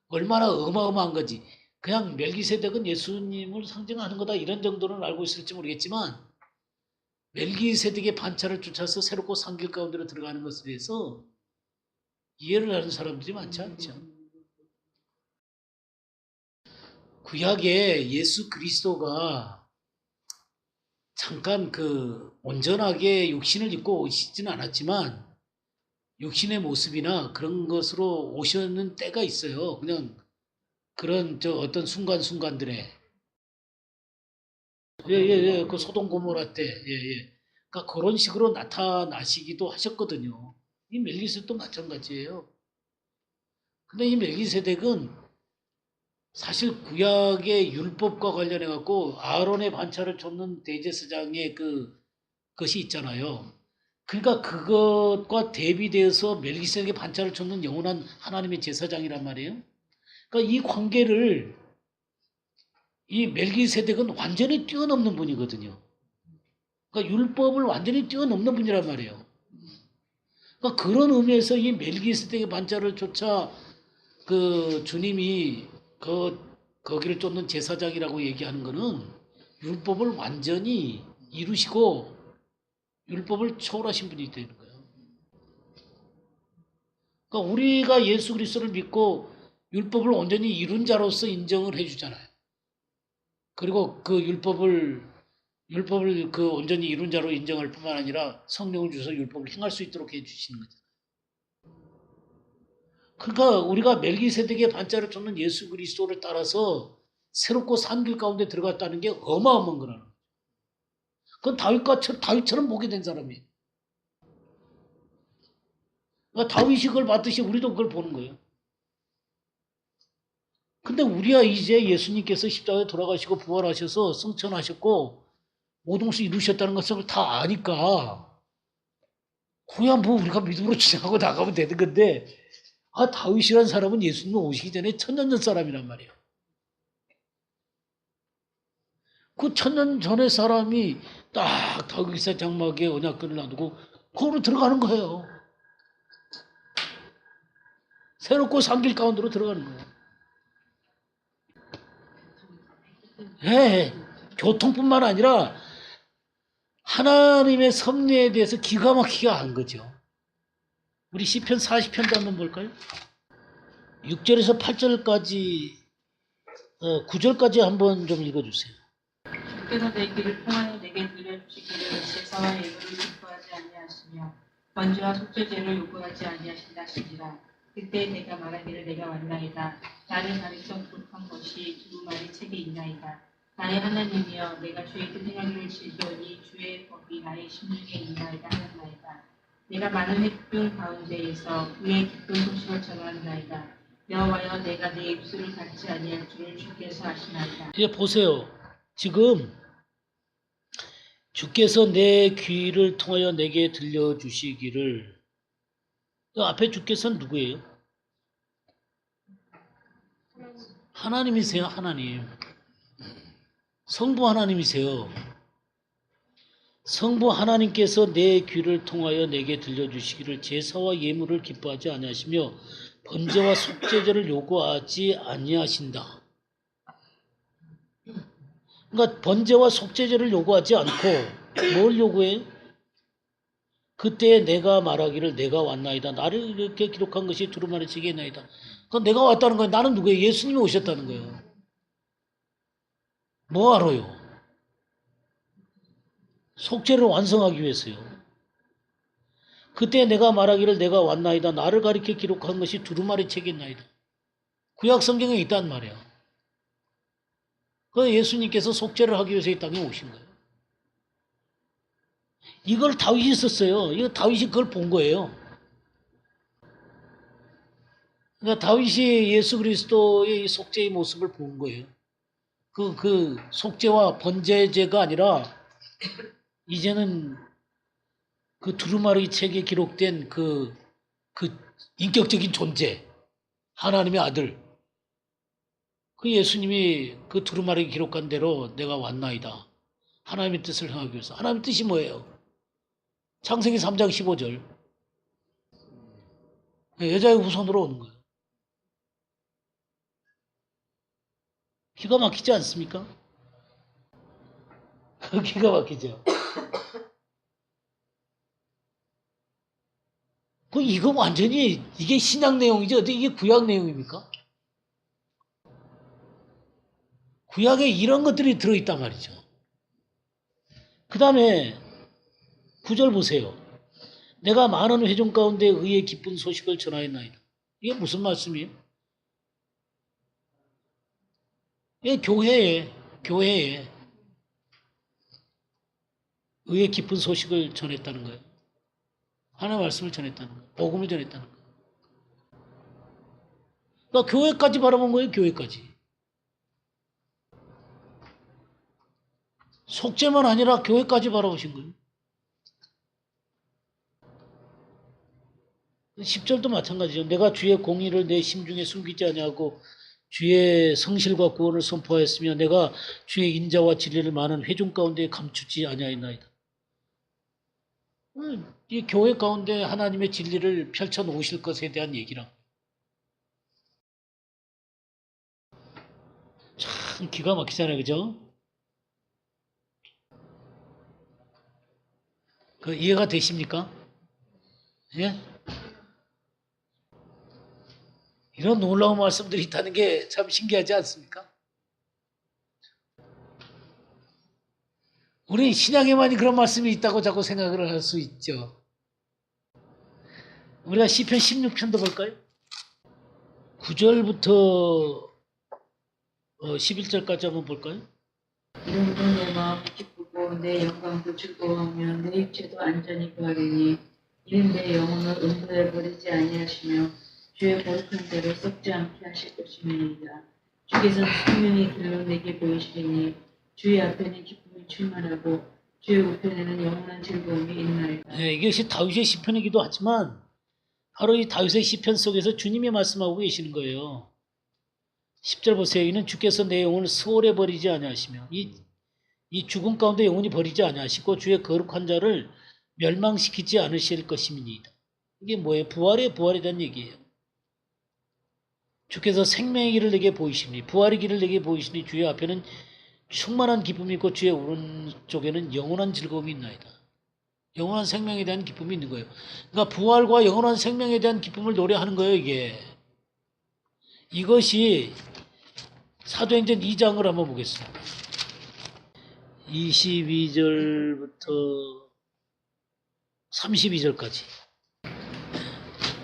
얼마나 어마어마한 건지. 그냥 멜기세덱은 예수님을 상징하는 거다 이런 정도는 알고 있을지 모르겠지만 멜기세덱의 반차를 쫓아서 새롭고 상길 가운데로 들어가는 것에 대해서 이해를 하는 사람들이 많지 않죠. 구약에 예수 그리스도가 잠깐 그 온전하게 육신을 입고 오시지는 않았지만 육신의 모습이나 그런 것으로 오시는 때가 있어요. 그냥 그런 어떤 순간순간들에 그 소돔 고모라 때 그러니까 그런 식으로 나타나시기도 하셨거든요. 이 멜기세덱도 마찬가지예요. 근데 이 멜기세덱은 사실 구약의 율법과 관련해 갖고 아론의 반차를 쫓는 대제사장의 그것이 있잖아요. 그러니까 그것과 대비되어서 멜기세덱의 반차를 쫓는 영원한 하나님의 제사장이란 말이에요. 그러니까 이 관계를 이 멜기세덱은 완전히 뛰어넘는 분이거든요. 그러니까 율법을 완전히 뛰어넘는 분이란 말이에요. 그러니까 그런 의미에서 이 멜기세덱의 반차를 쫓아 그 주님이 거기를 쫓는 제사장이라고 얘기하는 거는 율법을 완전히 이루시고 율법을 초월하신 분이 되는 거예요. 그러니까 우리가 예수 그리스도를 믿고 율법을 온전히 이룬 자로서 인정을 해주잖아요. 그리고 그 율법을 그 온전히 이룬 자로 인정할 뿐만 아니라 성령을 주셔서 율법을 행할 수 있도록 해주시는 거잖아요. 그러니까 우리가 멜기세덱의 반차를 쫓는 예수 그리스도를 따라서 새롭고 산 길 가운데 들어갔다는 게 어마어마한 거라는 거죠. 그건 다윗처럼 보게 된 사람이에요. 그러니까 다윗이 그걸 봤듯이 우리도 그걸 보는 거예요. 근데 우리야 이제 예수님께서 십자가에 돌아가시고 부활하셔서 승천하셨고 모든 것을 이루셨다는 것을 다 아니까 그야 뭐 우리가 믿음으로 지나가고 나가면 되는 건데 다윗이라는 사람은 예수님 오시기 전에 천년 전 사람이란 말이에요. 그 천년 전의 사람이 딱 다윗의 장막에 언약궤를 놔두고 거기로 들어가는 거예요. 새롭고 산길 가운데로 들어가는 거예요. 교통뿐만 아니라 하나님의 섭리에 대해서 기가 막히게 안 거죠. 우리 시편 40편도 한번 볼까요? 6절에서 8절까지 9절까지 한번 좀 읽어주세요. 주께서 내 길을 통하여 내게 들려주시기를 제사와 예물을 기뻐하지 아니하시며 번제와 속죄제를 요구하지 아니하신다시니라. 그때 내가 말하기를 내가 왔나이다. 나를 가르쳐 기록한 것이 두루마리 책에 있나이다. 나의 하나님이여 내가 주의 뜻 행하기를 즐겨오니 주의 법이 나의 심중에 있나이다 하였나이다. 내가 많은 햇볕 가운데에서 그의 기쁜 소식을 전하나이다. 여호와여 내가 내 입술을 닫지 아니할 줄을 주께서 아시나이다. 이제 보세요. 지금 주께서 내 귀를 통하여 내게 들려주시기를 그 앞에 주께서는 누구예요? 하나님이세요, 하나님. 성부 하나님이세요. 성부 하나님께서 내 귀를 통하여 내게 들려주시기를 제사와 예물을 기뻐하지 아니하시며 번제와 속죄제를 요구하지 아니하신다. 그러니까 번제와 속죄제를 요구하지 않고 뭘 요구해요? 그때 내가 말하기를 내가 왔나이다. 나를 이렇게 기록한 것이 두루마리 책에 있나이다. 그건 내가 왔다는 거예요. 나는 누구예요? 예수님이 오셨다는 거예요. 뭐 하러요? 속죄를 완성하기 위해서요. 그때 내가 말하기를 내가 왔나이다. 나를 가리켜 기록한 것이 두루마리 책에 있나이다. 구약 성경에 있단 말이야. 그 예수님께서 속죄를 하기 위해서 이 땅에 오신 거예요. 이걸 다윗이 썼어요. 이거 다윗이 그걸 본 거예요. 그러니까 다윗이 예수 그리스도의 이 속죄의 모습을 본 거예요. 그 속죄와 번제제가 아니라 이제는 그 두루마리 책에 기록된 그 인격적인 존재, 하나님의 아들, 그 예수님이 그 두루마리에 기록한 대로 내가 왔나이다. 하나님의 뜻을 행하기 위해서. 하나님의 뜻이 뭐예요? 창세기 3장 15절. 여자의 후손으로 오는 거예요. 기가 막히지 않습니까? 기가 막히죠. 이거 완전히 이게 신약 내용이죠. 이게 구약 내용입니까? 구약에 이런 것들이 들어있단 말이죠. 그 다음에 9절 보세요. 내가 많은 회중 가운데 의의 기쁜 소식을 전하였나이다. 이게 무슨 말씀이에요? 예, 교회에 의의 기쁜 소식을 전했다는 거예요. 하나님의 말씀을 전했다는 거예요. 복음을 전했다는 거예요. 그러니까 교회까지 바라본 거예요. 교회까지. 속죄만 아니라 교회까지 바라보신 거예요. 10절도 마찬가지죠. 내가 주의 공의를 내 심중에 숨기지 아니하고 주의 성실과 구원을 선포하였으며 내가 주의 인자와 진리를 많은 회중 가운데 감추지 아니하였나이다. 이 교회 가운데 하나님의 진리를 펼쳐 놓으실 것에 대한 얘기랑 참 기가 막히잖아요. 그죠? 이해가 되십니까? 예? 이런 놀라운 말씀들이 있다는 게 참 신기하지 않습니까? 우리 신약에만 그런 말씀이 있다고 자꾸 생각을 할 수 있죠. 우리가 시편 16편도 볼까요? 9절부터 11절까지 한번 볼까요? 이름으로 내 마음이 기쁘고 내 영광도 즐거워하며 내 육체도 안전히 구하리니 이는 내 영혼을 음부에 버리지 아니하시며 주의 거룩한 대로 썩지 않게 하실 것임이니이다. 주께서는 생명의 길로 내게 보이시리니 주의 앞에는 기쁨이 충만하고 주의 우편에는 영원한 즐거움이 있나이다. 네, 이것이 다윗의 시편이기도 하지만 바로 이 다윗의 시편 속에서 주님이 말씀하고 계시는 거예요. 10절 보세요. 이는 주께서 내 영혼을 수월해 버리지 아니하시며 이 죽음 가운데 영혼이 버리지 아니하시고 주의 거룩한 자를 멸망시키지 않으실 것임이니이다. 이게 뭐예요? 부활에 대한 얘기예요. 주께서 생명의 길을 내게 보이시니 부활의 길을 내게 보이시니 주의 앞에는 충만한 기쁨이 있고 주의 오른쪽에는 영원한 즐거움이 있나이다. 영원한 생명에 대한 기쁨이 있는 거예요. 그러니까 부활과 영원한 생명에 대한 기쁨을 노래하는 거예요. 이것이 사도행전 2장을 한번 보겠습니다. 22절부터 32절까지.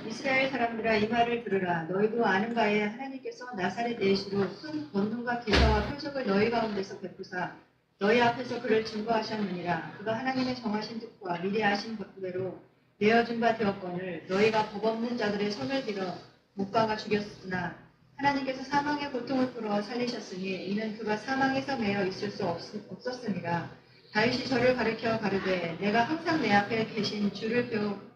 이스라엘 사람들아 이 말을 들으라. 너희도 아는 바에 하나님께서 나사렛 예수로 큰 권능과 기사와 표적을 너희 가운데서 베푸사 너희 앞에서 그를 증거하셨느니라. 그가 하나님의 정하신 뜻과 미리 아신 것대로 내어준 바 되었거늘 너희가 법 없는 자들의 손을 빌어 못 박아 죽였으나 하나님께서 사망의 고통을 풀어 살리셨으니 이는 그가 사망에서 매여 있을 수 없었으니라. 다윗이 저를 가르쳐 가르되 내가 항상 내 앞에 계신 주를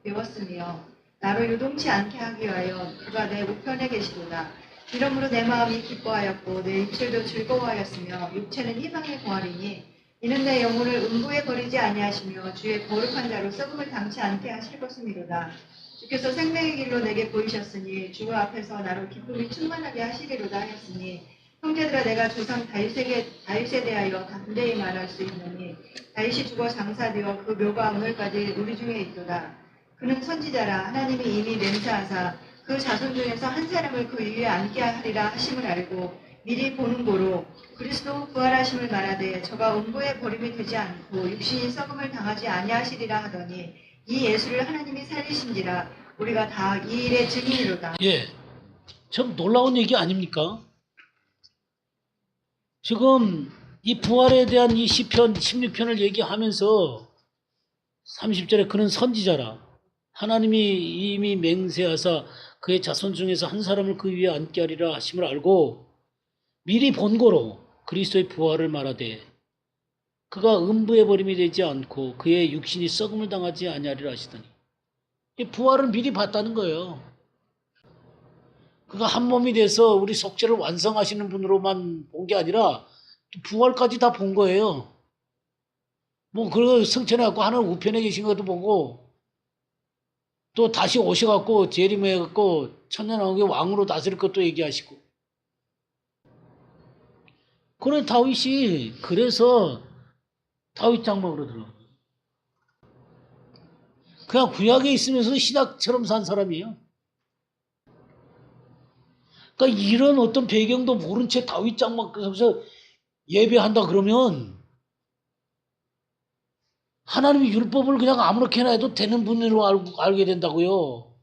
배웠으며 나로 유동치 않게 하기 위하여 그가 내 우편에 계시도다. 이러므로 내 마음이 기뻐하였고 내 입술도 즐거워하였으며 육체는 희망에 거하리니 이는 내 영혼을 음부에 버리지 아니하시며 주의 거룩한 자로 썩음을 당치 않게 하실 것이미로다. 주께서 생명의 길로 내게 보이셨으니 주 앞에서 나로 기쁨이 충만하게 하시리로다 하였으니 형제들아 내가 조상 다윗에 대하여 담대히 말할 수 있느니 다윗이 죽어 장사되어 그 묘가 오늘까지 우리 중에 있도다. 그는 선지자라 하나님이 이미 맹세하사 그 자손 중에서 한 사람을 그 위에 앉게 하리라 하심을 알고 미리 보는 고로 그리스도 부활하심을 말하되 저가 음부에 버림이 되지 않고 육신이 썩음을 당하지 아니하시리라 하더니 이 예수를 하나님이 살리신지라 우리가 다 이 일의 증인이로다. 예, 참 놀라운 얘기 아닙니까? 지금 이 부활에 대한 이 시편 16편을 얘기하면서 30절에 그는 선지자라 하나님이 이미 맹세하사 그의 자손 중에서 한 사람을 그 위에 앉게 하리라 하심을 알고 미리 본고로 그리스도의 부활을 말하되 그가 음부의 버림이 되지 않고 그의 육신이 썩음을 당하지 아니하리라 하시더니 이 부활을 미리 봤다는 거예요. 그가 한 몸이 돼서 우리 속죄를 완성하시는 분으로만 본 게 아니라 부활까지 다 본 거예요. 뭐 그리고 승천해갖고 하나님 우편에 계신 것도 보고 또 다시 오셔갖고 재림해갖고 천년왕국의 왕으로 다스릴 것도 얘기하시고. 그래 다윗이 그래서 다윗 장막으로 들어가. 그냥 구약에 있으면서 신약처럼 산 사람이에요. 그러니까 이런 어떤 배경도 모른 채 다윗 장막에서 예배한다 그러면 하나님의 율법을 그냥 아무렇게나 해도 되는 분으로 알게 된다고요.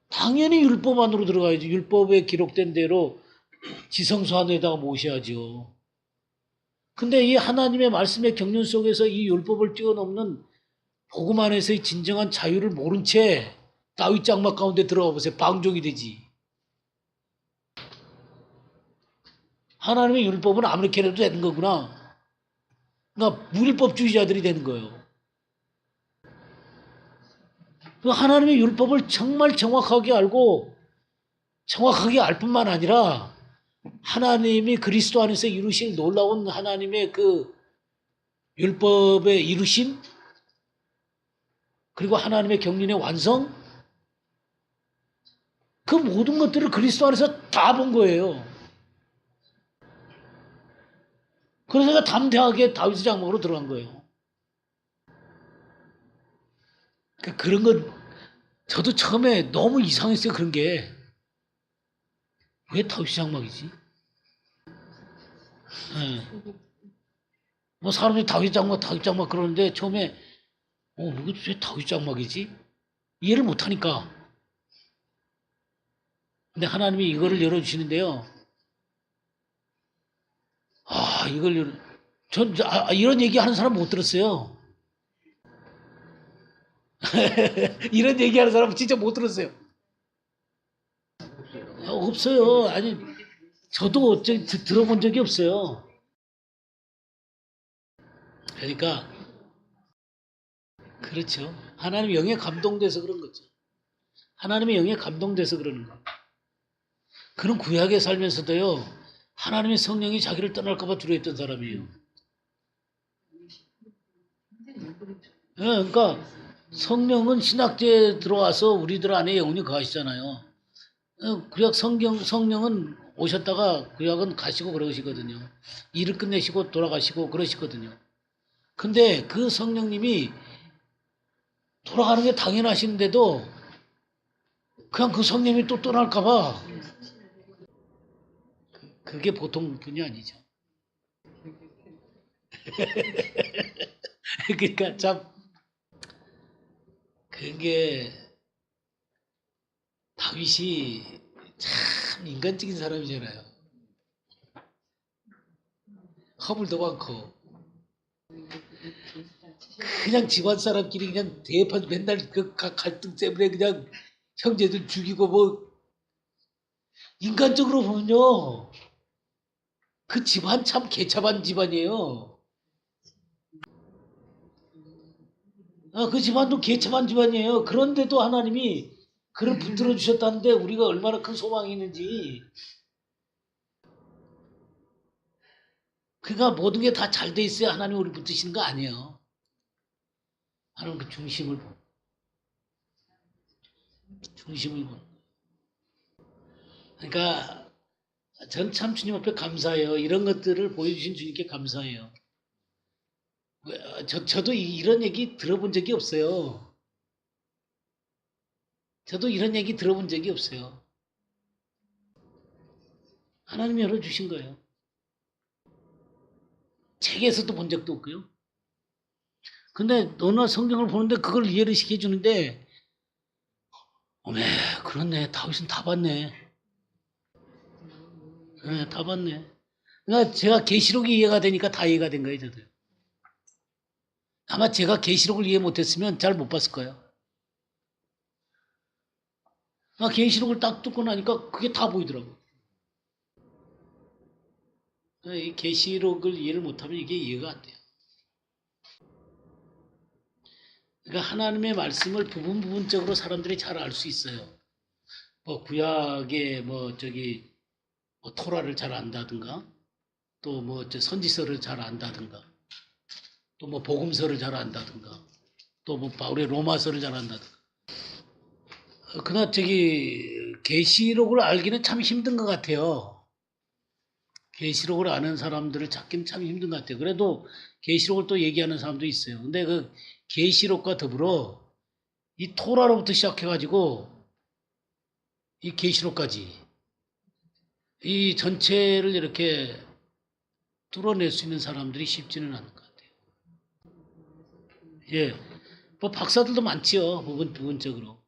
당연히 율법 안으로 들어가야지. 율법에 기록된 대로 지성소 안에다가 모셔야죠. 근데 이 하나님의 말씀의 경륜 속에서 이 율법을 뛰어넘는 복음 안에서의 진정한 자유를 모른 채 다윗 장막 가운데 들어가 보세요. 방종이 되지. 하나님의 율법은 아무렇게 해도 되는 거구나. 그러니까 무율법주의자들이 되는 거예요. 그 하나님의 율법을 정말 정확하게 알고 정확하게 알 뿐만 아니라 하나님이 그리스도 안에서 이루실 놀라운 하나님의 그 율법의 이루심 그리고 하나님의 경륜의 완성 그 모든 것들을 그리스도 안에서 다 본 거예요. 그래서 제가 담대하게 다윗의 장막으로 들어간 거예요. 그런 건 저도 처음에 너무 이상했어요. 그런 게 왜 다윗의 장막이지? 네. 뭐 사람들이 다윗 장막 그러는데 처음에 이게 왜 다윗 장막이지? 이해를 못하니까. 근데 하나님이 이거를 열어주시는데요. 전 이런 얘기 하는 사람 못 들었어요. 이런 얘기 하는 사람 진짜 못 들었어요. 없어요. 아니, 저도 들어본 적이 없어요. 그러니까, 그렇죠. 하나님의 영에 감동돼서 그런 거죠. 하나님의 영에 감동돼서 그러는 거. 그런 구약에 살면서도요, 하나님의 성령이 자기를 떠날까봐 두려워했던 사람이에요. 그러니까 성령은 신학제에 들어와서 우리들 안에 영원히 거하시잖아요. 구약 성령은 오셨다가 구약은 가시고 그러시거든요. 일을 끝내시고 돌아가시고 그러시거든요. 근데 그 성령님이 돌아가는 게 당연하신데도 그냥 그 성령님이 또 떠날까봐 그게 보통 분이 아니죠. 그러니까 참 그게 다윗이 참 인간적인 사람이잖아요. 허물도 많고 그냥 집안 사람끼리 그냥 대판 맨날 그 갈등 때문에 그냥 형제들 죽이고 뭐 인간적으로 보면요 그 집안 참 개차반 집안이에요. 그 집안도 개참한 집안이에요. 그런데도 하나님이 그를 붙들어 주셨다는데 우리가 얼마나 큰 소망이 있는지. 그러니까 모든 게 다 잘 돼 있어야 하나님 우리 붙드시는 거 아니에요. 하나님 그 중심을 보는 거예요. 그러니까 전 참 주님 앞에 감사해요. 이런 것들을 보여주신 주님께 감사해요. 저도 이런 얘기 들어본 적이 없어요. 저도 이런 얘기 들어본 적이 없어요. 하나님이 열어주신 거예요. 책에서도 본 적도 없고요. 근데 너나 성경을 보는데 그걸 이해를 시켜주는데, 어메, 그렇네. 다윗은 다 봤네. 네, 다 봤네. 그러니까 제가 계시록이 이해가 되니까 다 이해가 된 거예요, 저도. 아마 제가 계시록을 이해 못했으면 잘 못 봤을 거예요. 계시록을 딱 듣고 나니까 그게 다 보이더라고요. 이 계시록을 이해를 못하면 이게 이해가 안 돼요. 그러니까 하나님의 말씀을 부분적으로 사람들이 잘 알 수 있어요. 뭐 구약의 토라를 잘 안다든가, 또 선지서를 잘 안다든가, 또 복음서를 잘 안다든가, 또 바울의 로마서를 잘 안다든가. 그러나 계시록을 알기는 참 힘든 것 같아요. 계시록을 아는 사람들을 찾기는 참 힘든 것 같아요. 그래도 계시록을 또 얘기하는 사람도 있어요. 근데 그 계시록과 더불어 이 토라로부터 시작해가지고 이 계시록까지 이 전체를 이렇게 뚫어낼 수 있는 사람들이 쉽지는 않은 것 같아요. 예, 뭐 박사들도 많지요. 부분적으로.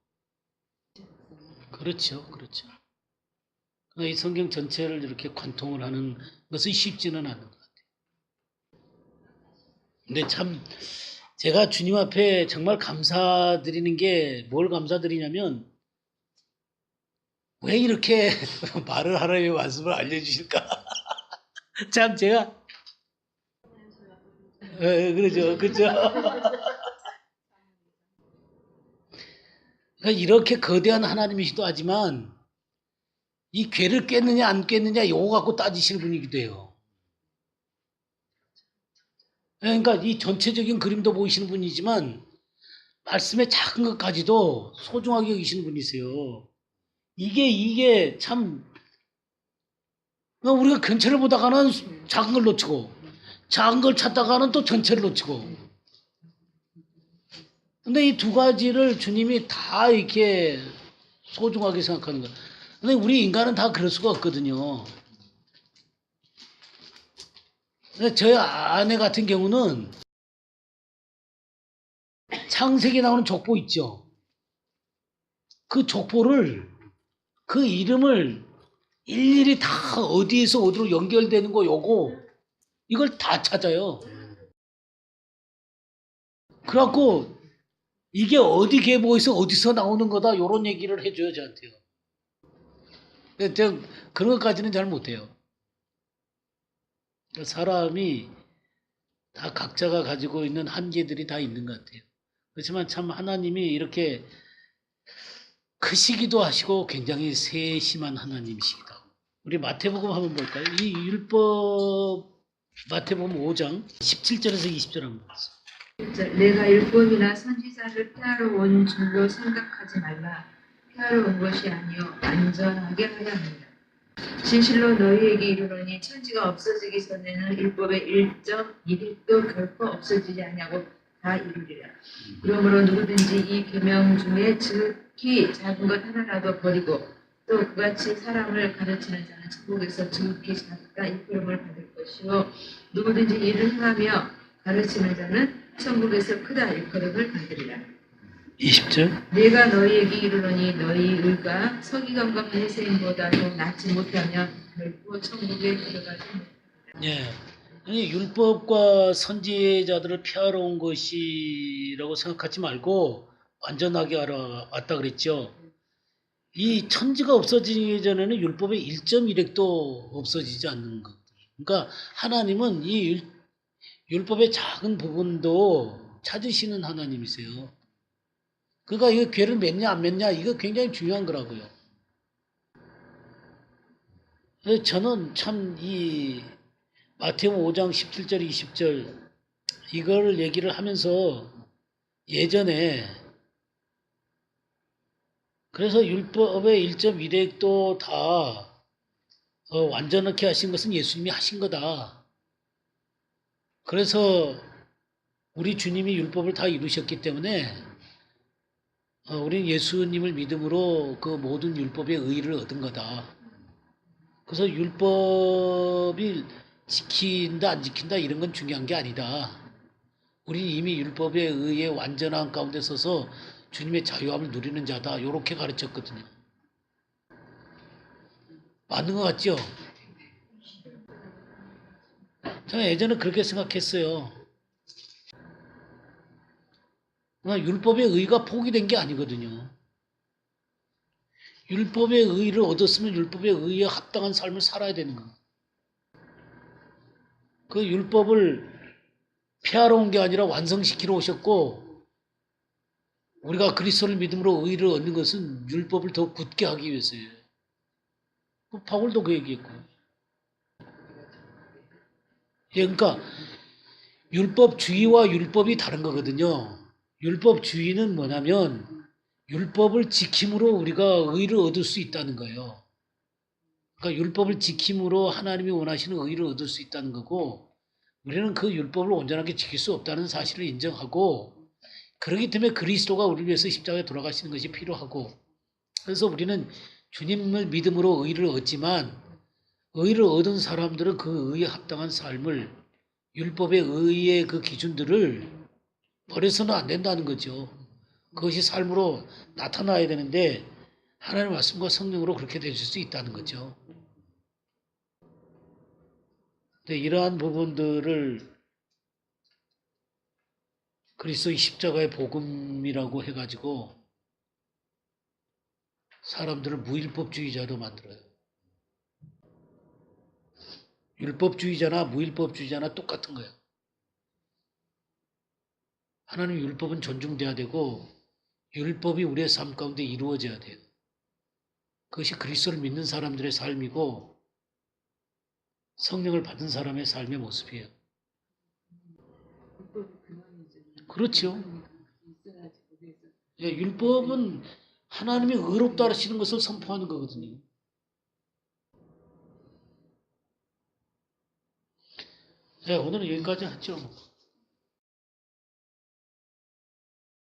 그렇죠. 이 성경 전체를 이렇게 관통을 하는 것은 쉽지는 않은 것 같아요. 근데 참 제가 주님 앞에 정말 감사드리는 게 뭘 감사드리냐면 왜 이렇게 말을 하나님의 말씀을 알려주실까? 참 제가 그러죠. 그러니까 이렇게 거대한 하나님이시도 하지만 이 괴를 깼느냐 안 깼느냐 요거 갖고 따지시는 분이기도 해요. 그러니까 이 전체적인 그림도 보이시는 분이지만 말씀의 작은 것까지도 소중하게 여기시는 분이세요. 이게 참 우리가 근처를 보다가는 작은 걸 놓치고 작은 걸 찾다가는 또 전체를 놓치고. 근데 이 두 가지를 주님이 다 이렇게 소중하게 생각하는 거예요. 근데 우리 인간은 다 그럴 수가 없거든요. 근데 저희 아내 같은 경우는 창세기에 나오는 족보 있죠. 그 족보를 그 이름을 일일이 다 어디에서 어디로 연결되는 거 요거 이걸 다 찾아요. 그래갖고 이게 어디 계보에서 어디서 나오는 거다 요런 얘기를 해줘요 저한테요. 근데 저 그런 것까지는 잘 못해요. 사람이 다 각자가 가지고 있는 한계들이 다 있는 것 같아요. 그렇지만 참 하나님이 이렇게 크시기도 하시고 굉장히 세심한 하나님이시기도 하고. 우리 마태복음 한번 볼까요? 이 율법 마태복음 5장 17절에서 20절 한번 보세요. 내가 율법이나 선지자를 폐하러 온 줄로 생각하지 말라. 폐하러 온 것이 아니요 완전하게 하려 합니다. 진실로 너희에게 이르노니 천지가 없어지기 전에는 율법의 1.1도 결코 없어지지 아니하고 다 이루리라. 그러므로 누구든지 이 계명 중에 지극히 작은 것 하나라도 버리고 또 그같이 사람을 가르치는 자는 천국에서 지극히 작다 이끌음을 받을 것이요 누구든지 이를 행하며 가르치는 자는 천국에서 크다 일컬음을 받으리라. 20절. 내가 너희에게 이르노니 너희 의가 서기관과 바리새인보다도 낫지 못하면 결코 천국에 들어가지 못하리라. 예. 아니, 율법과 선지자들을 피하러 온 것이라고 생각하지 말고 완전하게 왔다 그랬죠. 이 천지가 없어지기 전에는 율법의 1.1획도 없어지지 않는 것. 그러니까 하나님은 이 율법의 작은 부분도 찾으시는 하나님이세요. 그러니까 이거 죄를 맺냐 안 맺냐 이거 굉장히 중요한 거라고요. 그래서 저는 참 이 마태복음 5장 17절 20절 이걸 얘기를 하면서 예전에 그래서 율법의 1.1획도 다 완전하게 하신 것은 예수님이 하신 거다. 그래서 우리 주님이 율법을 다 이루셨기 때문에 우리는 예수님을 믿음으로 그 모든 율법의 의의를 얻은 거다. 그래서 율법이 지킨다 안 지킨다 이런 건 중요한 게 아니다. 우리는 이미 율법의 의의의 완전한 가운데 서서 주님의 자유함을 누리는 자다. 이렇게 가르쳤거든요. 맞는 것 같죠? 저는 예전에 그렇게 생각했어요. 율법의 의의가 포기된 게 아니거든요. 율법의 의의를 얻었으면 율법의 의의에 합당한 삶을 살아야 되는 거예요. 그 율법을 폐하러 온 게 아니라 완성시키러 오셨고 우리가 그리스도를 믿음으로 의의를 얻는 것은 율법을 더 굳게 하기 위해서예요. 바울도 그 얘기했고. 예, 그러니까 율법주의와 율법이 다른 거거든요. 율법주의는 뭐냐면 율법을 지킴으로 우리가 의의를 얻을 수 있다는 거예요. 그러니까 율법을 지킴으로 하나님이 원하시는 의의를 얻을 수 있다는 거고 우리는 그 율법을 온전하게 지킬 수 없다는 사실을 인정하고 그렇기 때문에 그리스도가 우리를 위해서 십자가에 돌아가시는 것이 필요하고 그래서 우리는 주님을 믿음으로 의의를 얻지만 의의를 얻은 사람들은 그 의의에 합당한 삶을 율법의 의의의 그 기준들을 버려서는 안 된다는 거죠. 그것이 삶으로 나타나야 되는데 하나님의 말씀과 성령으로 그렇게 되실 수 있다는 거죠. 근데 이러한 부분들을 그리스도의 십자가의 복음이라고 해가지고 사람들을 무율법주의자로 만들어요. 율법주의자나 무율법주의자나 똑같은 거예요. 하나님 율법은 존중돼야 되고 율법이 우리의 삶 가운데 이루어져야 돼요. 그것이 그리스도를 믿는 사람들의 삶이고 성령을 받은 사람의 삶의 모습이에요. 그렇죠. 예, 율법은 하나님이 의롭다 하시는 것을 선포하는 거거든요. 네, 오늘은 여기까지 하죠.